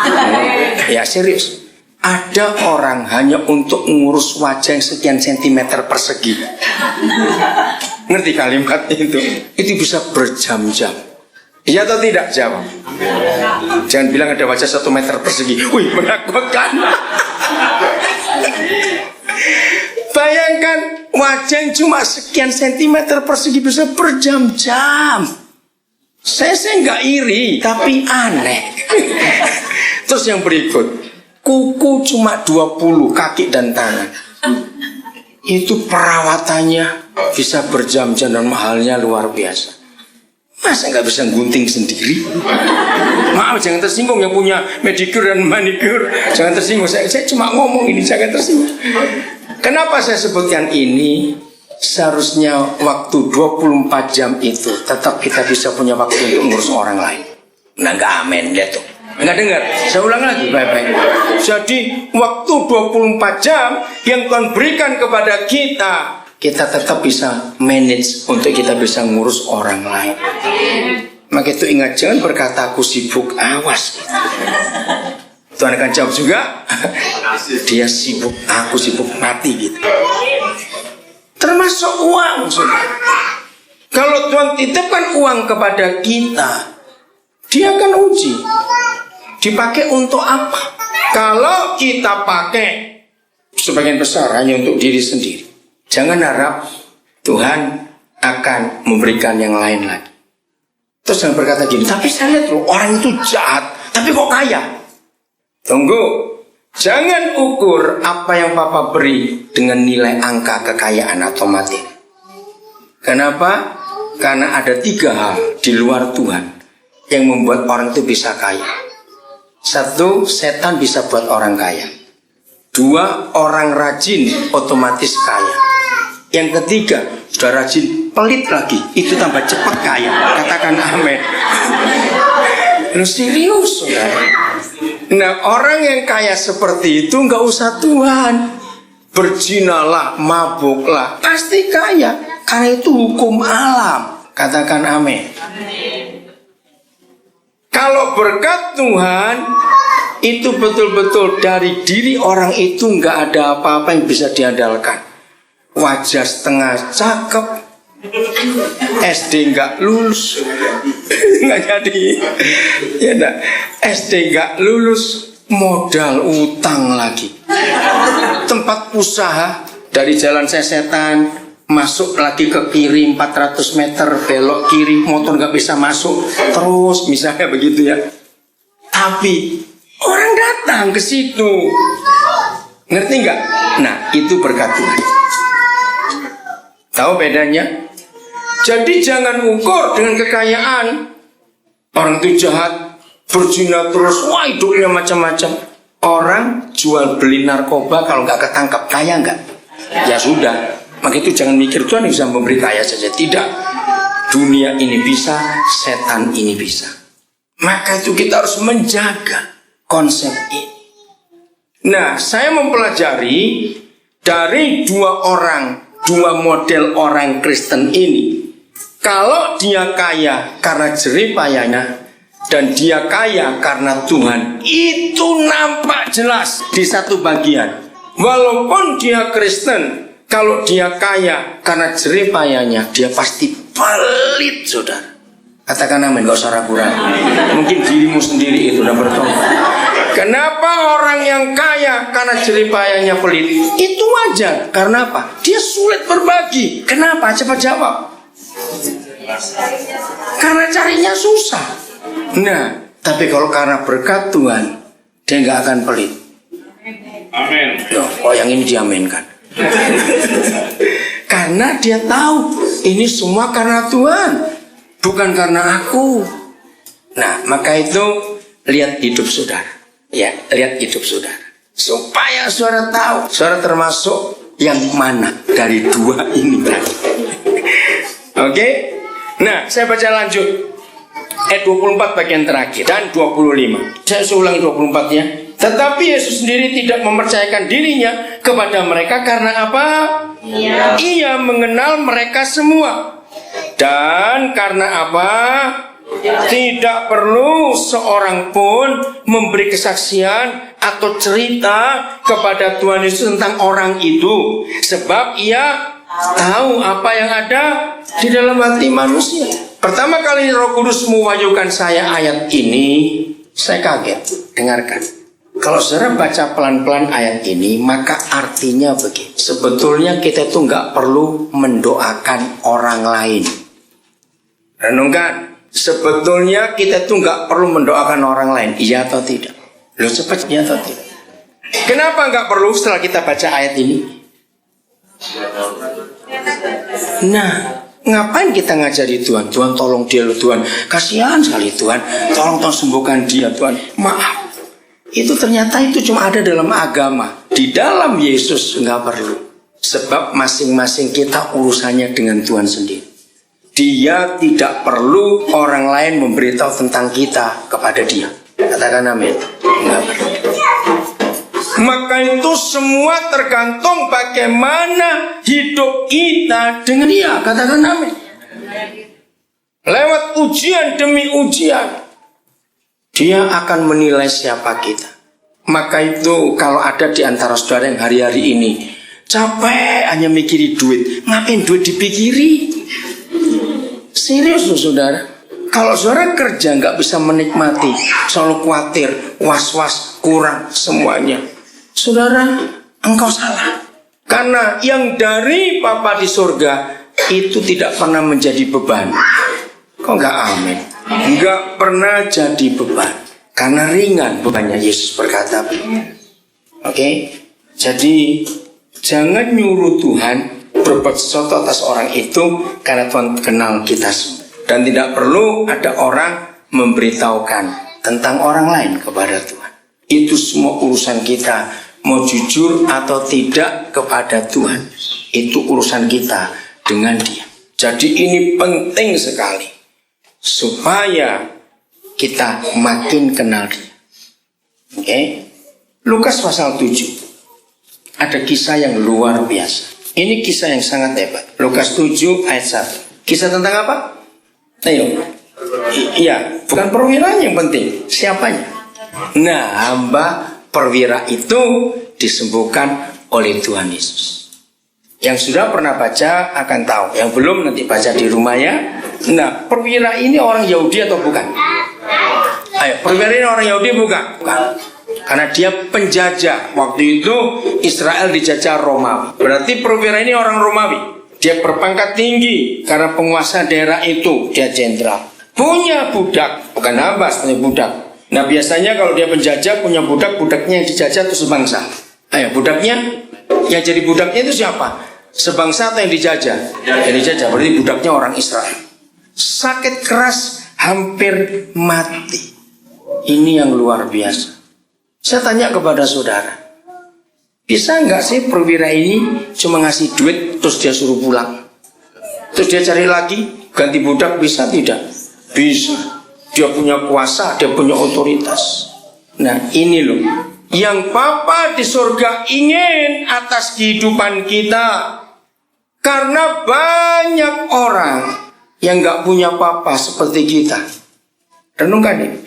Ya serius. Ada orang hanya untuk ngurus wajah yang sekian sentimeter persegi. Ngerti kalimat itu? Itu bisa berjam-jam. Iya atau tidak? Jawab. Jangan bilang ada wajah 1 meter persegi. Wih, menakutkan. Bayangkan wajah yang cuma sekian sentimeter persegi bisa berjam-jam. Saya nggak iri, tapi aneh. Terus yang berikut, kuku cuma 20, kaki dan tangan. Itu perawatannya bisa berjam-jam dan mahalnya luar biasa. Masa nggak bisa gunting sendiri? Maaf jangan tersinggung yang punya medikur dan manikur. Jangan tersinggung, saya cuma ngomong ini, jangan tersinggung. Kenapa saya sebutkan ini? Seharusnya waktu 24 jam itu tetap kita bisa punya waktu untuk ngurus orang lain. Nah nggak amin deh tuh. Nggak dengar? Saya ulang lagi baik-baik. Jadi waktu 24 jam yang Tuhan berikan kepada kita, kita tetap bisa manage untuk kita bisa ngurus orang lain. Maka itu ingat, jangan berkata aku sibuk, awas. Tuhan akan jawab juga, dia sibuk, aku sibuk, mati gitu. Termasuk uang, saudara. Kalau Tuhan titipkan uang kepada kita, dia akan uji. Dipakai untuk apa? Kalau kita pakai sebagian besar hanya untuk diri sendiri, jangan harap Tuhan akan memberikan yang lain lagi. Terus jangan berkata gini, tapi saya lihat loh, orang itu jahat, tapi kok kaya. Tunggu, jangan ukur apa yang Papa beri dengan nilai angka kekayaan atau materi. Kenapa? Karena ada 3 hal di luar Tuhan yang membuat orang itu bisa kaya. 1, setan bisa buat orang kaya. 2, orang rajin otomatis kaya. Yang ketiga, sudah rajin pelit lagi, itu tambah cepat kaya. Katakan amin. Lu serius, saudara? Nah, orang yang kaya seperti itu nggak usah Tuhan. Berzinalah, mabuklah, pasti kaya. Karena itu hukum alam. Katakan amin. Kalau berkat Tuhan, itu betul-betul dari diri orang itu nggak ada apa-apa yang bisa diandalkan. Wajah setengah cakep, SD nggak lulus, nggak jadi, ya enggak. SD nggak lulus, modal utang lagi. Tempat usaha dari jalan Sesetan masuk lagi ke kiri 400 meter, belok kiri, motor nggak bisa masuk, terus misalnya begitu ya. Tapi orang datang ke situ, ngerti nggak? Nah itu berkat Tuhan. Tahu bedanya? Jadi jangan ukur dengan kekayaan. Orang itu jahat, berzina terus, wah hidupnya macam-macam. Orang jual beli narkoba kalau nggak ketangkap, kaya nggak? Ya sudah. Maka itu jangan mikir Tuhan bisa memberi kaya saja. Tidak. Dunia ini bisa, setan ini bisa. Maka itu kita harus menjaga konsep ini. Nah, saya mempelajari dari dua model orang Kristen ini. Kalau dia kaya karena jerih payahnya dan dia kaya karena Tuhan, itu nampak jelas di satu bagian. Walaupun dia Kristen, kalau dia kaya karena jerih payahnya, dia pasti pelit, saudara. Katakan amin, gak usah ragu-ragu. Mungkin dirimu sendiri itu udah bertobat. Kenapa orang yang kaya karena jerih payahnya pelit? Itu wajar. Karena apa? Dia sulit berbagi. Kenapa? Cepat jawab. Karena carinya susah. Nah, tapi kalau karena berkat Tuhan, dia nggak akan pelit. Amin. Loh, kok yang ini diaminkan? Karena dia tahu ini semua karena Tuhan, bukan karena aku. Nah, maka itu lihat hidup saudara. Ya, lihat hidup saudara. Supaya saudara tahu, saudara termasuk yang mana dari dua ini tadi. Oke? Nah, saya baca lanjut. Ayat 24 bagian terakhir dan 25. Saya ulangi 24-nya. Tetapi Yesus sendiri tidak mempercayakan dirinya kepada mereka karena apa? Ia mengenal mereka semua. Dan karena apa? Tidak perlu seorang pun memberi kesaksian atau cerita kepada Tuhan Yesus tentang orang itu, sebab ia tahu apa yang ada di dalam hati manusia. Pertama kali Roh Kudus mewahyukan saya ayat ini, saya kaget. Dengarkan. Kalau saudara baca pelan-pelan ayat ini, maka artinya begini. Sebetulnya kita tuh nggak perlu mendoakan orang lain. Renungkan. Sebetulnya kita tuh nggak perlu mendoakan orang lain, iya atau tidak? Loh, cepat, iya atau tidak? Kenapa nggak perlu setelah kita baca ayat ini? Nah, ngapain kita ngajari Tuhan? Tuhan tolong dia loh Tuhan, kasihan sekali Tuhan, tolong sembuhkan dia Tuhan. Maaf, itu ternyata itu cuma ada dalam agama. Di dalam Yesus nggak perlu. Sebab masing-masing kita urusannya dengan Tuhan sendiri. Dia tidak perlu orang lain memberitahu tentang kita kepada dia. Katakan amin. Enggak perlu. Maka itu semua tergantung bagaimana hidup kita dengan dia. Katakan amin. Lewat ujian demi ujian, dia akan menilai siapa kita. Maka itu kalau ada di antara saudara yang hari-hari ini capek hanya mikiri duit, ngapain duit dipikiri? Serius loh saudara. Kalau saudara kerja nggak bisa menikmati, selalu khawatir, was-was, kurang semuanya, saudara, engkau salah. Karena yang dari Bapa di surga itu tidak pernah menjadi beban. Kok nggak amin? Nggak pernah jadi beban. Karena ringan bebannya, Yesus berkata. Oke? Jadi jangan nyuruh Tuhan berbuat sesuatu atas orang itu, karena Tuhan kenal kita semua. Dan tidak perlu ada orang memberitahukan tentang orang lain kepada Tuhan. Itu semua urusan kita, mau jujur atau tidak kepada Tuhan, itu urusan kita dengan dia. Jadi ini penting sekali supaya kita makin kenal dia. Oke? Lukas pasal 7 ada kisah yang luar biasa. Ini kisah yang sangat hebat. Lukas 7 ayat 1. Kisah tentang apa? Ayo. Iya, bukan perwiranya yang penting, siapanya? Nah, hamba perwira itu disembuhkan oleh Tuhan Yesus. Yang sudah pernah baca akan tahu. Yang belum nanti baca di rumah ya. Nah, perwira ini orang Yahudi atau bukan? Ayo, perwira ini orang Yahudi bukan? Bukan. Karena dia penjajah. Waktu itu Israel dijajah Romawi. Berarti perwira ini orang Romawi. Dia berpangkat tinggi karena penguasa daerah itu. Dia jenderal. Punya budak. Bukan hamba, punya budak. Nah biasanya kalau dia penjajah punya budak, budaknya yang dijajah itu sebangsa. Ayo, budaknya, yang jadi budaknya itu siapa? Sebangsa atau yang dijajah? Yang dijajah, berarti budaknya orang Israel. Sakit keras, hampir mati. Ini yang luar biasa. Saya tanya kepada saudara, bisa nggak sih perwira ini cuma ngasih duit terus dia suruh pulang, terus dia cari lagi ganti budak, bisa tidak? Bisa. Dia punya kuasa, dia punya otoritas. Nah ini loh yang Bapa di surga ingin atas kehidupan kita. Karena banyak orang yang nggak punya Bapa seperti kita. Renungkan ini.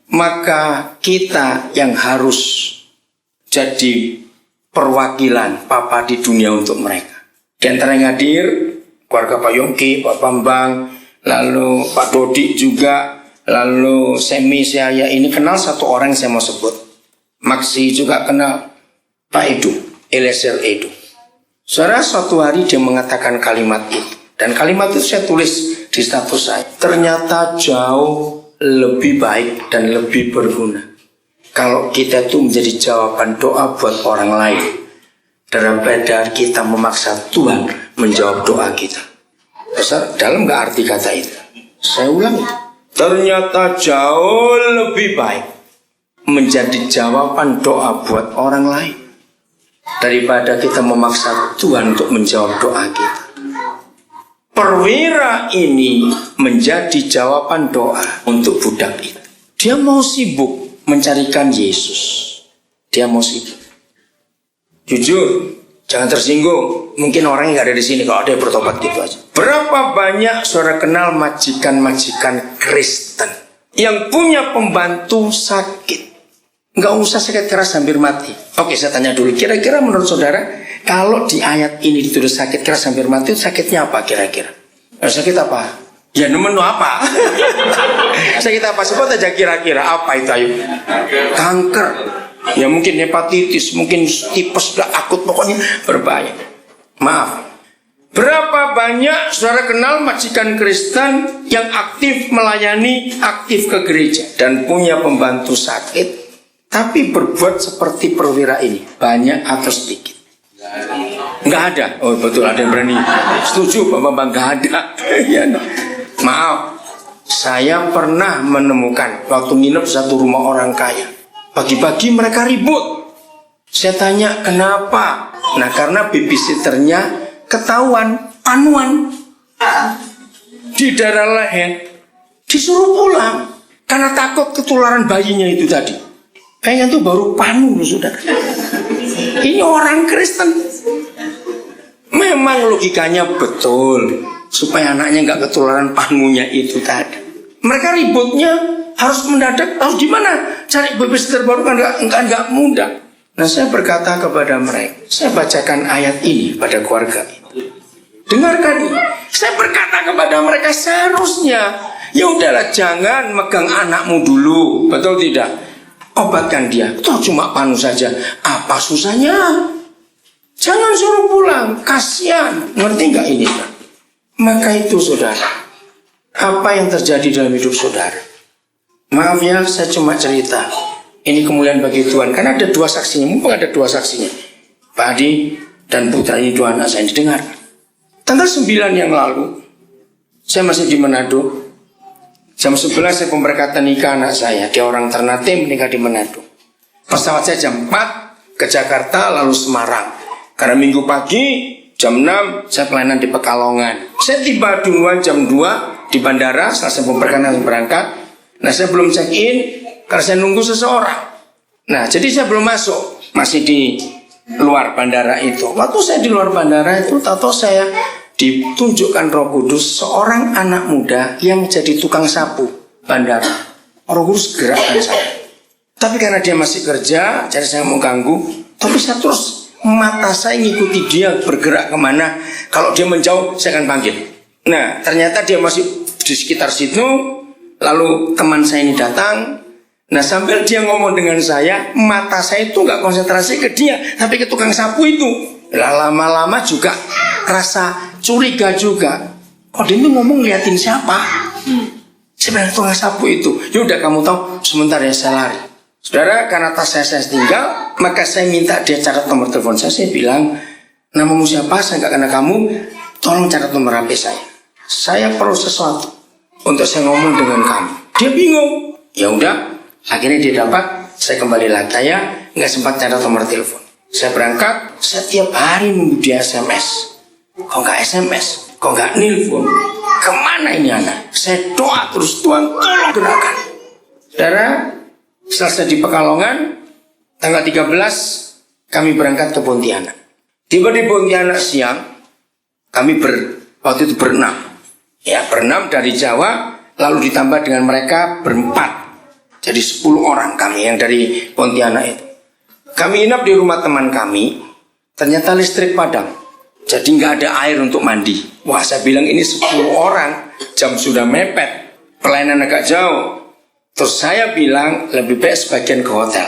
Maka kita yang harus jadi perwakilan Papa di dunia untuk mereka. Di antara yang hadir, keluarga Pak Yongki, Pak Bambang, lalu Pak Dodi juga, lalu Semi, saya ini kenal satu orang yang saya mau sebut. Maksi juga kenal Pak Edu, Eliezer Edu. Saudara, suatu hari dia mengatakan kalimat itu. Dan kalimat itu saya tulis di status saya. Ternyata jauh lebih baik dan lebih berguna kalau kita itu menjadi jawaban doa buat orang lain daripada kita memaksa Tuhan menjawab doa kita. Besar dalam nggak arti kata itu? Saya ulang. Ternyata jauh lebih baik menjadi jawaban doa buat orang lain daripada kita memaksa Tuhan untuk menjawab doa kita. Perwira ini menjadi jawaban doa untuk budak itu. Dia mau sibuk mencarikan Yesus. Dia mau sibuk. Jujur, jangan tersinggung. Mungkin orangnya nggak ada di sini, kalau ada yang bertobat gitu aja. Berapa banyak saudara kenal majikan-majikan Kristen yang punya pembantu sakit? Nggak usah sakit keras hampir mati. Oke, saya tanya dulu. Kira-kira menurut saudara, kalau di ayat ini ditulis sakit keras hampir mati, sakitnya apa kira-kira? Sakit apa? Ya nemen apa? Sakit apa? Sebut aja kira-kira apa itu, ayo. Kanker. Ya mungkin hepatitis, mungkin tipes, akut, pokoknya berbahaya. Maaf. Berapa banyak saudara kenal majikan Kristen yang aktif melayani, aktif ke gereja dan punya pembantu sakit, tapi berbuat seperti perwira ini? Banyak atau sedikit? Nggak ada. Oh betul, ada yang berani. Setuju Pak Bambang, nggak ada. Ya, maaf, saya pernah menemukan waktu nginep satu rumah orang kaya. Pagi-pagi mereka ribut. Saya tanya kenapa? Nah karena babysitternya ketahuan panuan di daerah leher, disuruh pulang karena takut ketularan bayinya itu tadi. Kayaknya tuh baru panu loh saudara. Ini orang Kristen. Memang logikanya betul, supaya anaknya nggak ketularan panunya itu tadi. Mereka ributnya harus mendadak, harus gimana? Cari babysitter baru kan nggak mudah. Nah saya berkata kepada mereka, saya bacakan ayat ini pada keluarga itu. Dengarkan ini. Saya berkata kepada mereka, seharusnya ya udahlah, jangan megang anakmu dulu, betul tidak? Obatkan dia, toh cuma panu saja. Apa susahnya? Jangan suruh pulang, kasihan. Ngerti nggak ini? Maka itu saudara, apa yang terjadi dalam hidup saudara? Maaf ya, saya cuma cerita. Ini kemuliaan bagi Tuhan. Karena ada dua saksinya, mumpung ada dua saksinya, Pak Adi dan putra ini, dua anak saya yang didengar. Tanggal 9 yang lalu, saya masih di Manado. Jam 11 saya pemberkatan nikah anak saya. Dia orang Ternate, menikah di Manado. Pesawat saya jam 4 ke Jakarta lalu Semarang. Karena minggu pagi jam 6 saya pelayanan di Pekalongan. Saya tiba duluan jam 2 di bandara. Setelah saya pemberkatan berangkat. Nah saya belum check in karena saya nunggu seseorang. Nah jadi saya belum masuk, masih di luar bandara itu. Waktu saya di luar bandara itu, tahu saya ditunjukkan Roh Kudus seorang anak muda yang jadi tukang sapu bandara. Roh Kudus gerakkan saya. Tapi karena dia masih kerja, jadi saya mau ganggu. Tapi saya terus, mata saya ngikuti dia bergerak kemana. Kalau dia menjauh, saya akan panggil. Nah, ternyata dia masih di sekitar situ. Lalu teman saya ini datang. Nah, sambil dia ngomong dengan saya, mata saya itu nggak konsentrasi ke dia, tapi ke tukang sapu itu. Lama-lama juga rasa curiga juga. Kok dia ini ngomong liatin siapa? Sebenarnya tukang sapu itu. Yaudah kamu tahu, sebentar ya saya lari. Saudara, karena tas saya tinggal, maka saya minta dia catat nomor telepon saya. Saya bilang, Namamu siapa? Saya nggak kenal kamu. Tolong catat nomor HP saya. Saya perlu sesuatu untuk saya ngomong dengan kamu. Dia bingung. Ya udah, akhirnya dia dapat. Saya kembali lagi. Saya nggak sempat catat nomor telepon. Saya berangkat. Setiap hari nunggu dia SMS. Kok nggak SMS? Kok nggak nelpon? Kemana ini anak? Saya doa terus, Tuhan tolong gerakkan. Saudara, selesai di Pekalongan, tanggal 13 kami berangkat ke Pontianak. Tiba di Pontianak siang, kami waktu itu berenam. Ya, berenam dari Jawa, lalu ditambah dengan mereka berempat. Jadi 10 orang kami yang dari Pontianak itu. Kami inap di rumah teman kami, ternyata listrik padam. Jadi nggak ada air untuk mandi. Wah, saya bilang ini 10 orang, jam sudah mepet, pelayanan agak jauh. Terus saya bilang lebih baik sebagian ke hotel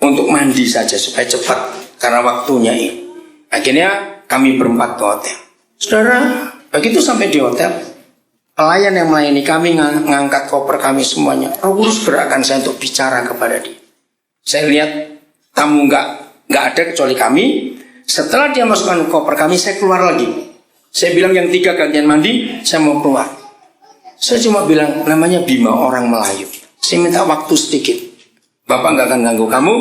untuk mandi saja supaya cepat karena waktunya ini. Akhirnya kami berempat ke hotel. Saudara, begitu sampai di hotel, pelayan yang melayani kami ngangkat koper kami semuanya. Roh Kudus gerakkan saya untuk bicara kepada dia. Saya lihat tamu nggak ada kecuali kami. Setelah dia masukkan koper kami, saya keluar lagi. Saya bilang yang 3 gantian mandi, saya mau keluar. Saya cuma bilang namanya Bima, orang Melayu. Saya minta waktu sedikit. Bapak nggak akan ganggu kamu,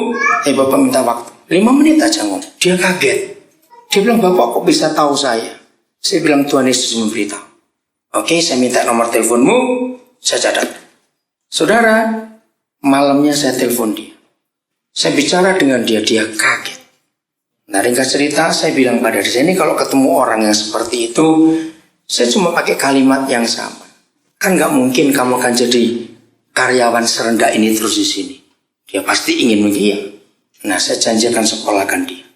Bapak minta waktu 5 menit aja ngomong. Dia kaget. Dia bilang, Bapak kok bisa tahu saya? Saya bilang Tuhan Yesus memberitahu. Oke, saya minta nomor teleponmu, saya catat. Saudara, malamnya saya telepon dia. Saya bicara dengan dia kaget. Nah, ringkas cerita, saya bilang pada dia, ini kalau ketemu orang yang seperti itu, saya cuma pakai kalimat yang sama. Kan nggak mungkin kamu akan jadi karyawan serendah ini terus di sini. Dia pasti ingin mengia. Nah, saya janji akan sekolahkan dia.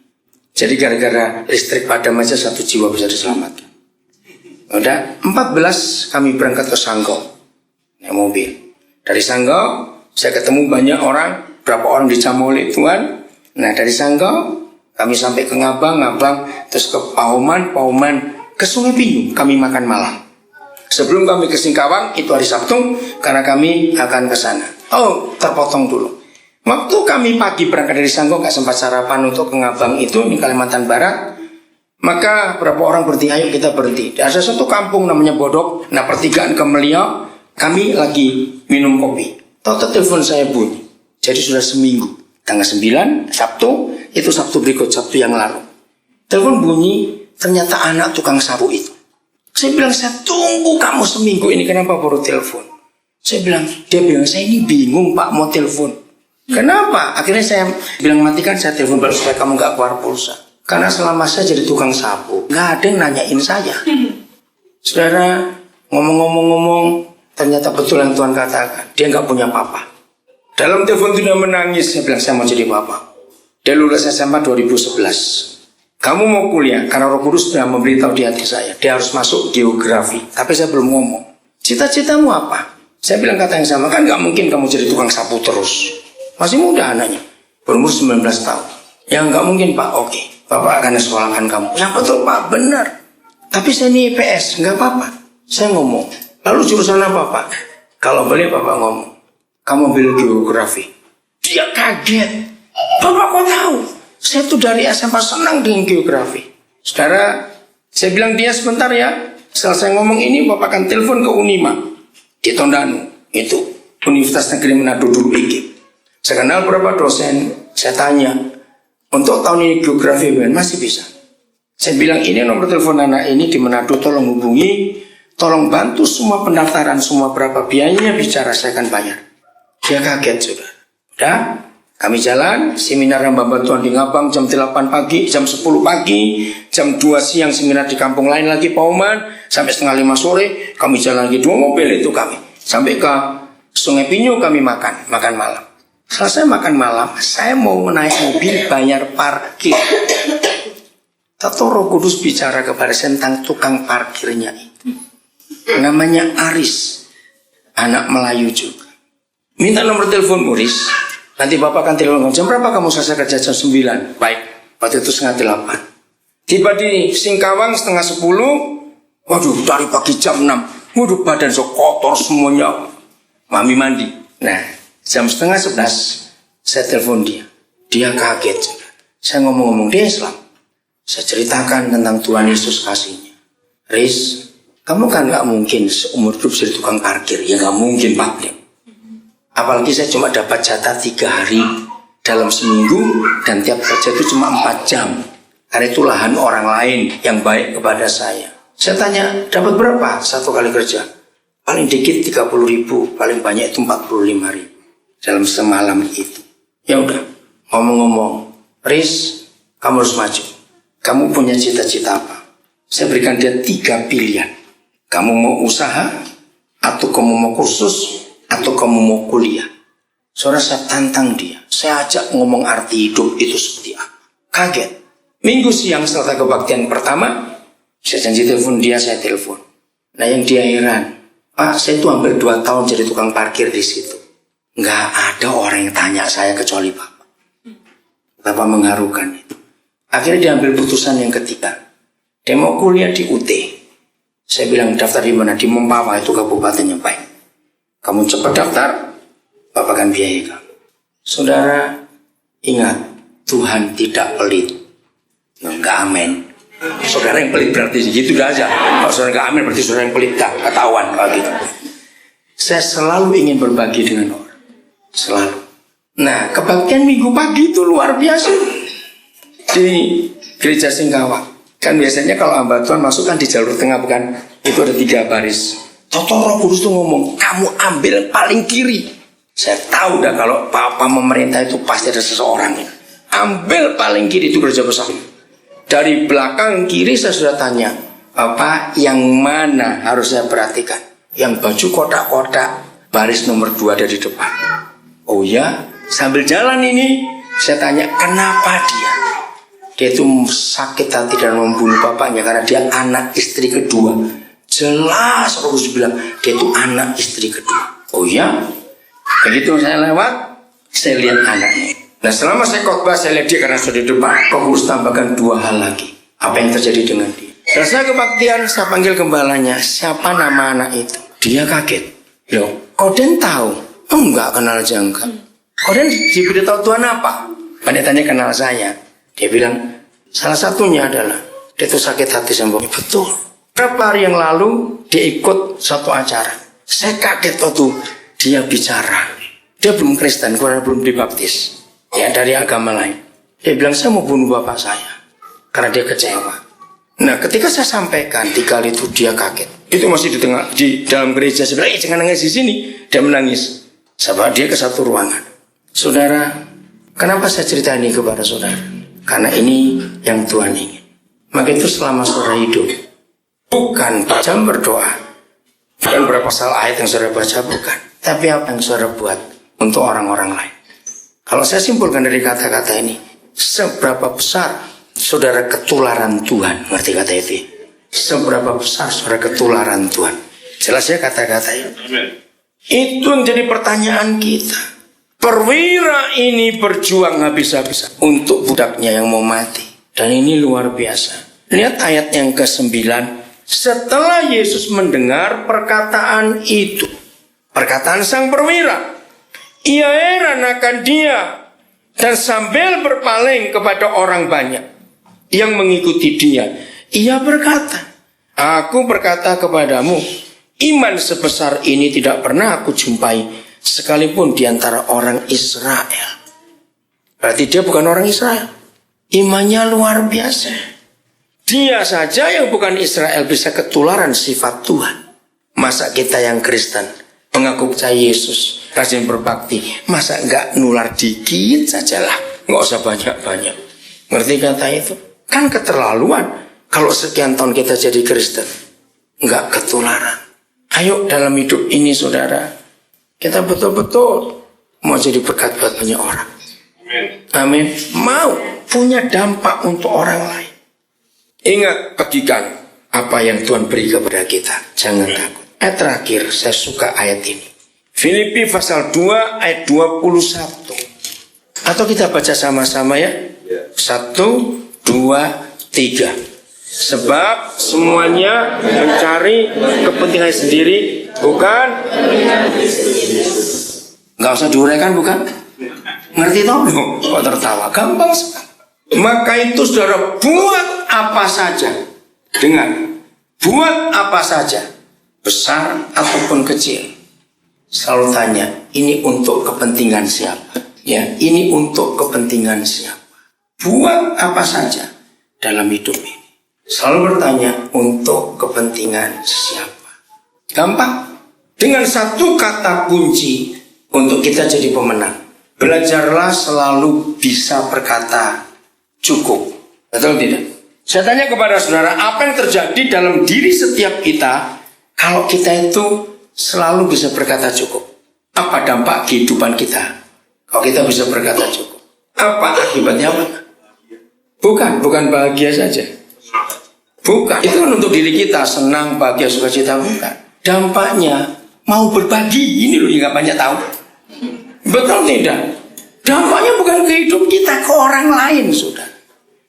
Jadi gara-gara listrik padam aja 1 jiwa bisa diselamatkan. Udah 14 kami berangkat ke Sanggau naik mobil. Dari Sanggau saya ketemu banyak orang, berapa orang dijamu oleh Tuhan. Nah, dari Sanggau kami sampai ke Ngabang, terus ke Pauman ke Sungai Pinyu kami makan malam. Sebelum kami ke Singkawang, itu hari Sabtu, karena kami akan ke sana. Oh, terpotong dulu. Waktu kami pagi berangkat dari Sanggau, gak sempat sarapan untuk ke Ngabang itu, di Kalimantan Barat. Maka beberapa orang berhenti, ayo kita berhenti. Ada satu kampung namanya Bodok, nah pertigaan ke Meliau, kami lagi minum kopi. Tahu telepon saya bunyi. Jadi sudah seminggu. Tanggal 9, Sabtu, itu Sabtu berikut, Sabtu yang lalu. Telepon bunyi, ternyata anak tukang sapu itu. Saya bilang, saya tunggu kamu seminggu ini, kenapa baru telepon? Dia bilang, saya ini bingung Pak mau telepon. Kenapa? Akhirnya saya bilang, matikan, saya telepon baru supaya kamu gak keluar pulsa. Karena selama saya jadi tukang sapu, gak ada yang nanyain saya. Saudara, ngomong-ngomong, ternyata betul yang Tuhan katakan. Dia gak punya papa. Dalam telepon itu dia menangis, saya bilang, saya mau jadi papa. Dia lulus SMA 2011. Kamu mau kuliah, karena Roh Kudus sudah memberitahu di hati saya, dia harus masuk geografi. Tapi saya belum ngomong. Cita-citamu apa? Saya bilang kata yang sama, kan gak mungkin kamu jadi tukang sapu terus. Masih muda anaknya, berumur 19 tahun. Ya gak mungkin Pak, oke. Bapak akan sekolahkan kamu. Yang betul Pak, benar. Tapi saya ini IPS, gak apa-apa. Saya ngomong, lalu jurusan apa Pak? Kalau boleh Bapak ngomong, kamu ambil geografi. Dia kaget. Bapak kok tahu? Saya tuh dari SMA senang dengan geografi. Saudara, saya bilang dia sebentar ya. Setelah saya ngomong ini, Bapak akan telepon ke Unima di Tondano. Itu Universitas Negeri Manado dulu IGIP. Saya kenal beberapa dosen. Saya tanya, untuk tahun ini geografi masih bisa. Saya bilang ini nomor telepon anak ini di Manado, tolong hubungi. Tolong bantu semua pendaftaran, semua berapa biayanya bicara, saya akan bayar. Dia kaget sudah. Udah. Kami jalan, seminar hamba Tuhan di Ngabang jam 8 pagi, jam 10 pagi, jam 2 siang seminar di kampung lain lagi, Pauman, sampai setengah 5 sore, kami jalan lagi 2 mobil itu kami. Sampai ke Sungai Pinyu kami makan malam. Selesai makan malam, saya mau naik mobil bayar parkir. Tahu Roh Kudus bicara kepada saya tentang tukang parkirnya itu. Namanya Aris, anak Melayu juga. Minta nomor telepon Muris. Nanti Bapak akan telepon, jam berapa kamu selesai kerja? Jam 9. Baik, waktu itu setengah 8. Tiba di Singkawang setengah 10. Waduh, dari pagi jam 6. Waduh, badan so kotor semuanya. Mami mandi. Nah, jam setengah 11 saya telepon dia. Dia kaget. Saya ngomong-ngomong, dia Islam. Saya ceritakan tentang Tuhan Yesus kasihnya. Riz, kamu kan gak mungkin seumur hidup jadi tukang parkir. Ya gak mungkin Pak. Apalagi saya cuma dapat jatah 3 hari dalam seminggu. Dan tiap kerja itu cuma 4 jam. Karena itu lahan orang lain yang baik kepada saya. Saya tanya, dapat berapa satu kali kerja? Paling dikit 30.000, paling banyak itu 45.000 dalam semalam itu. Ya udah, ngomong-ngomong, Riz, kamu harus maju. Kamu punya cita-cita apa? Saya berikan dia 3 pilihan. Kamu mau usaha, atau kamu mau kursus, atau kamu mau kuliah. Saudara, saya tantang dia. Saya ajak ngomong arti hidup itu seperti apa. Kaget. Minggu siang setelah kebaktian pertama, saya janji telepon dia, saya telepon. Nah yang dia heran, Pak, saya itu hampir 2 tahun jadi tukang parkir di situ. Nggak ada orang yang tanya saya kecuali Bapak. Bapak mengharukan itu. Akhirnya dia ambil putusan yang ketiga. Dia mau kuliah di UT. Saya bilang, daftar di mana? Di Mempawah, itu kabupatennya baik. Kamu cepat daftar, Bapak akan biayai kamu. Saudara, ingat, Tuhan tidak pelit. Enggak amin. Saudara yang pelit berarti gitu aja. Kalau saudara enggak amin berarti saudara yang pelit, ketahuan kalau gitu. Saya selalu ingin berbagi dengan orang. Selalu. Nah, kebaktian minggu pagi itu luar biasa. Di gereja Singkawang. Kan biasanya kalau hamba Tuhan masuk kan di jalur tengah, bukan? Itu ada 3 baris. Toto Roh Kudus itu ngomong, kamu ambil paling kiri. Saya tahu dah kalau Papa memerintah itu pasti ada seseorang. Ambil paling kiri, itu gereja besar. Dari belakang kiri saya sudah tanya, Bapak yang mana harus saya perhatikan? Yang baju kotak-kotak, baris nomor 2 dari depan. Oh ya, sambil jalan ini saya tanya, kenapa dia? Dia itu sakit hati dan membunuh bapaknya karena dia anak istri kedua. Jelas Rogus bilang, dia itu anak istri kedua. Oh ya, begitu saya lewat, saya lihat anaknya. Nah selama saya khotbah saya lihat dia karena sudah di depan. Rogus tambahkan 2 hal lagi. Apa yang terjadi dengan dia? Selesai kebaktian, saya panggil gembalanya. Siapa nama anak itu? Dia kaget. Loh, Koden tahu? Enggak, kenal aja enggak. Koden diberitahu Tuhan apa? Pendetanya kenal saya. Dia bilang, salah satunya adalah dia itu sakit hati sama Bapak. Betul. Beberapa hari yang lalu dia ikut satu acara. Saya kaget waktu dia bicara. Dia belum Kristen, karena belum dibaptis. Ya dari agama lain. Dia bilang, saya mau bunuh bapak saya karena dia kecewa. Nah ketika saya sampaikan 3 kali itu dia kaget. Itu masih di dalam gereja. Saya bilang, jangan nangis di sini. Dia menangis. Saya bawa dia ke satu ruangan. Saudara, kenapa saya cerita ini kepada saudara? Karena ini yang Tuhan ingin. Maka itu selama saudara hidup, bukan jam berdoa, bukan berapa pasal ayat yang saudara baca, bukan. Tapi apa yang saudara buat untuk orang-orang lain. Kalau saya simpulkan dari kata-kata ini, seberapa besar saudara ketularan Tuhan, ngerti kata itu? Seberapa besar saudara ketularan Tuhan? Jelas ya kata-kata itu. Itu yang jadi pertanyaan kita. Perwira ini berjuang habis-habisan untuk budaknya yang mau mati. Dan ini luar biasa. Lihat ayat yang ke-9. Setelah Yesus mendengar perkataan itu, perkataan sang perwira, ia heran akan dia dan sambil berpaling kepada orang banyak yang mengikuti dia, ia berkata, aku berkata kepadamu, iman sebesar ini tidak pernah aku jumpai sekalipun di antara orang Israel. Berarti dia bukan orang Israel. Imannya luar biasa. Dia saja yang bukan Israel bisa ketularan sifat Tuhan. Masa kita yang Kristen mengaku percaya Yesus, rajin berbakti, masa enggak nular dikit sajalah, enggak usah banyak-banyak. Ngerti kata itu? Kan keterlaluan kalau sekian tahun kita jadi Kristen enggak ketularan. Ayo dalam hidup ini saudara, kita betul-betul mau jadi berkat buat banyak orang. Amin. Mau punya dampak untuk orang lain. Ingat, bagikan apa yang Tuhan beri kepada kita. Jangan takut. Ayat terakhir, saya suka ayat ini. Filipi pasal 2 ayat 21. Atau kita baca sama-sama ya. 1, 2, 3. Sebab semuanya mencari kepentingan sendiri, bukan? Nggak usah diuraikan, bukan? Ngerti toh? Kok tertawa? Gampang sekali. Maka itu saudara buat apa saja. Dengar, buat apa saja, besar ataupun kecil, selalu tanya, ini untuk kepentingan siapa? Ya, ini untuk kepentingan siapa? Buat apa saja dalam hidup ini, selalu bertanya untuk kepentingan siapa. Gampang. Dengan satu kata kunci untuk kita jadi pemenang. Belajarlah selalu bisa berkata cukup. Betul tidak? Saya tanya kepada saudara, apa yang terjadi dalam diri setiap kita kalau kita itu selalu bisa berkata cukup? Apa dampak kehidupan kita kalau kita bisa berkata cukup? Apa akibatnya apa? Bukan bahagia saja. Bukan. Itu kan untuk diri kita, senang, bahagia, sukacita, bukan. Dampaknya mau berbagi. Ini loh yang gak banyak tahu. Betul tidak? Dampaknya bukan ke hidup kita, ke orang lain, sudah.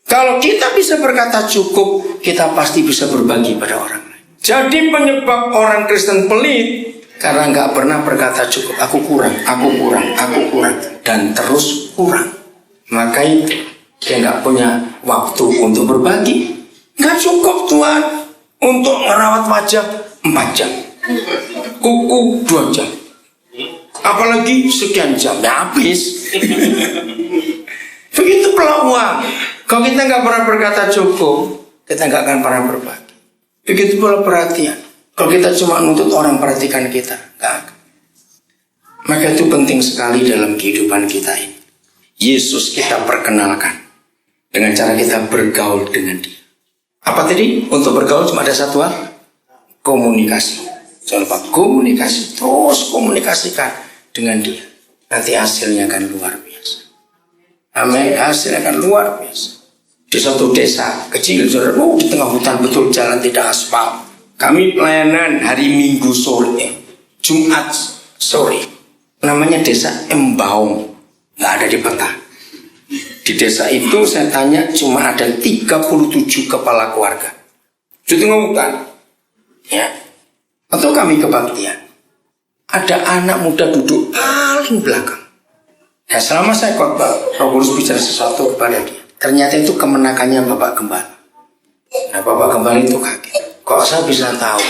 Kalau kita bisa berkata cukup, kita pasti bisa berbagi pada orang lain. Jadi penyebab orang Kristen pelit karena nggak pernah berkata cukup. Aku kurang, dan terus kurang. Maka itu dia nggak punya waktu untuk berbagi. Nggak cukup Tuhan untuk merawat wajah 4 jam, kuku 2 jam, apalagi sekian jam, ya habis. Begitu pula uang. Kalau kita nggak pernah berkata cukup, kita nggak akan pernah berbagi. Begitu pula perhatian. Kalau kita cuma nuntut orang perhatikan kita, nggak akan. Maka itu penting sekali dalam kehidupan kita ini. Yesus kita perkenalkan dengan cara kita bergaul dengan Dia. Apa tadi? Untuk bergaul cuma ada satu hal, komunikasi. Jangan lupa komunikasi, terus komunikasikan dengan Dia. Nanti hasilnya akan luar biasa. Amin. Hasilnya akan luar biasa. Di suatu desa kecil, saudara, di tengah hutan betul, jalan tidak aspal. Kami pelayanan hari Minggu sore, Jumat sore. Namanya desa Embaung, nggak ada di peta. Di desa itu saya tanya cuma ada 37 kepala keluarga. Di tengah hutan, ya. Atau kami kebaktian. Ada anak muda duduk paling belakang. Ya, selama saya khotbah, Roh Kudus bicara sesuatu kepada dia. Ternyata itu kemenakannya Bapak Gembala. Nah, Bapak Gembala itu kaget. Kok saya bisa tahu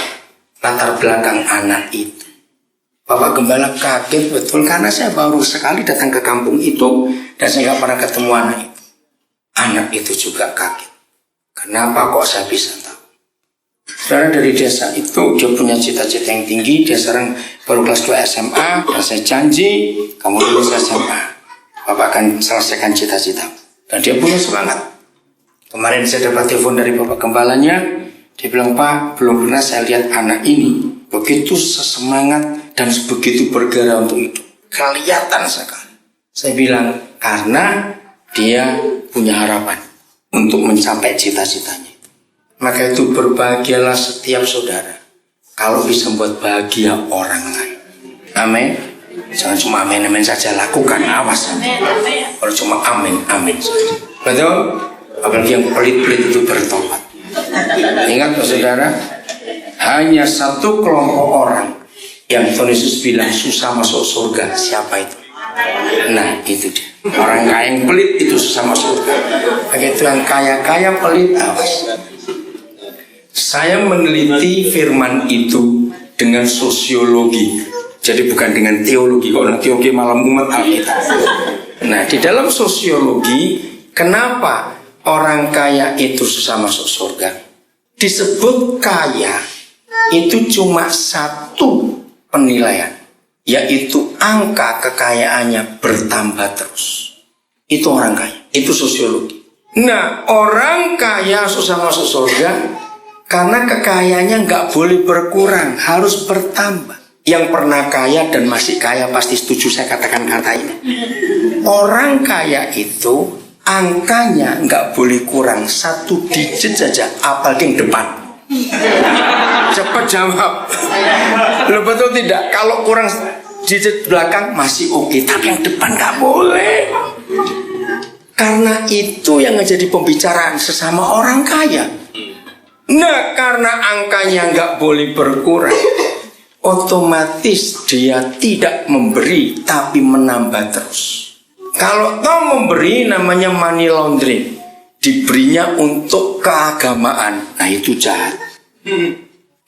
latar belakang anak itu? Bapak Gembala kaget betul karena saya baru sekali datang ke kampung itu dan saya nggak pernah ketemu anak itu. Anak itu juga kaget. Kenapa kok saya bisa tahu? Saudara, dari desa itu dia punya cita-cita yang tinggi. Dia sekarang baru kelas 2 SMA dan saya janji kamu lulus SMA, Bapak akan selesaikan cita-cita. Dan dia punya semangat. Kemarin saya dapat telepon dari Bapak Gembalanya. Dia bilang, Pak, belum pernah saya lihat anak ini begitu sesemangat dan begitu bergerak untuk hidup. Kelihatan sekali. Saya bilang, karena dia punya harapan untuk mencapai cita-citanya. Maka itu berbahagialah setiap saudara kalau bisa membuat bahagia orang lain. Amin. Jangan cuma amin saja, lakukan, awas. Kalau cuma amin saja. Betul? Apalagi yang pelit-pelit itu bertobat. Ingat saudara, hanya satu kelompok orang yang Tuhan Yesus bilang susah masuk surga. Siapa itu? Nah, itu dia. Orang kaya yang pelit itu susah masuk surga. Begitu yang kaya pelit, awas. Saya meneliti firman itu dengan sosiologi. Jadi bukan dengan teologi. Kalau teologi malah mumet Alkitab. Nah, di dalam sosiologi, kenapa orang kaya itu susah masuk surga? Disebut kaya itu cuma satu penilaian, yaitu angka kekayaannya bertambah terus. Itu orang kaya, itu sosiologi. Nah, orang kaya susah masuk surga karena kekayaannya nggak boleh berkurang, harus bertambah. Yang pernah kaya dan masih kaya pasti setuju saya katakan kata ini. Orang kaya itu angkanya nggak boleh kurang 1 digit saja, apalagi yang depan. Cepat jawab. Lo betul tidak? Kalau kurang digit belakang masih oke, tapi yang depan nggak boleh. Karena itu yang menjadi pembicaraan sesama orang kaya. Nah, karena angkanya nggak boleh berkurang, otomatis dia tidak memberi tapi menambah terus. Kalau toh memberi namanya money laundering. diberinya untuk keagamaan. Nah itu jahat.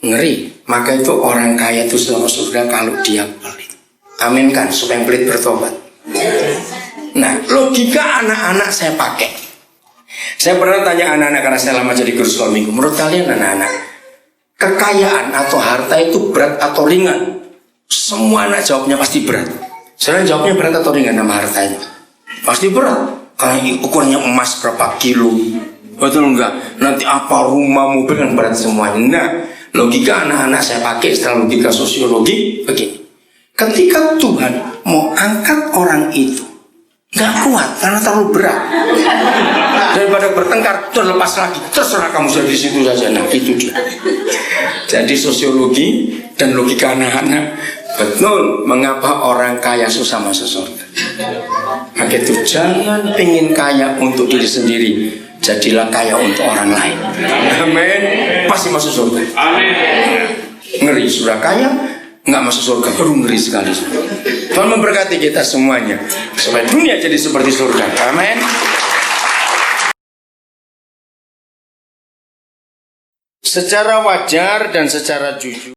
Ngeri. Maka itu orang kaya itu sudah masuk surga kalau dia pelit. Aminkan supaya yang pelit bertobat. Nah logika anak-anak saya pakai. Saya pernah tanya anak-anak karena saya lama jadi guru sekolah minggu. Menurut kalian anak-anak, kekayaan atau harta itu berat atau ringan? Semua anak jawabnya pasti berat. Saya jawabnya berat atau ringan nama hartanya? Pasti berat. Karena ukurannya emas berapa kilo. Betul enggak? Nanti apa rumah, mobil kan berat semuanya. Nah, logika anak-anak saya pakai setelah logika sosiologi begini. Ketika Tuhan mau angkat orang itu, nggak kuat karena terlalu berat. Daripada bertengkar, terlepas lagi, terserah kamu jadi di situ saja. Nah, itu dia. Jadi sosiologi dan logika anak-anak betul mengapa orang kaya susah masuk surga. Maka itu jangan pengen kaya untuk diri sendiri, jadilah kaya untuk orang lain. Amin. Pasti masuk surga. Amin. Ngeri sudah kaya nggak masuk surga, baru ngeri sekali. Tuhan memberkati kita semuanya supaya dunia jadi seperti surga. Amin. Secara wajar dan secara jujur.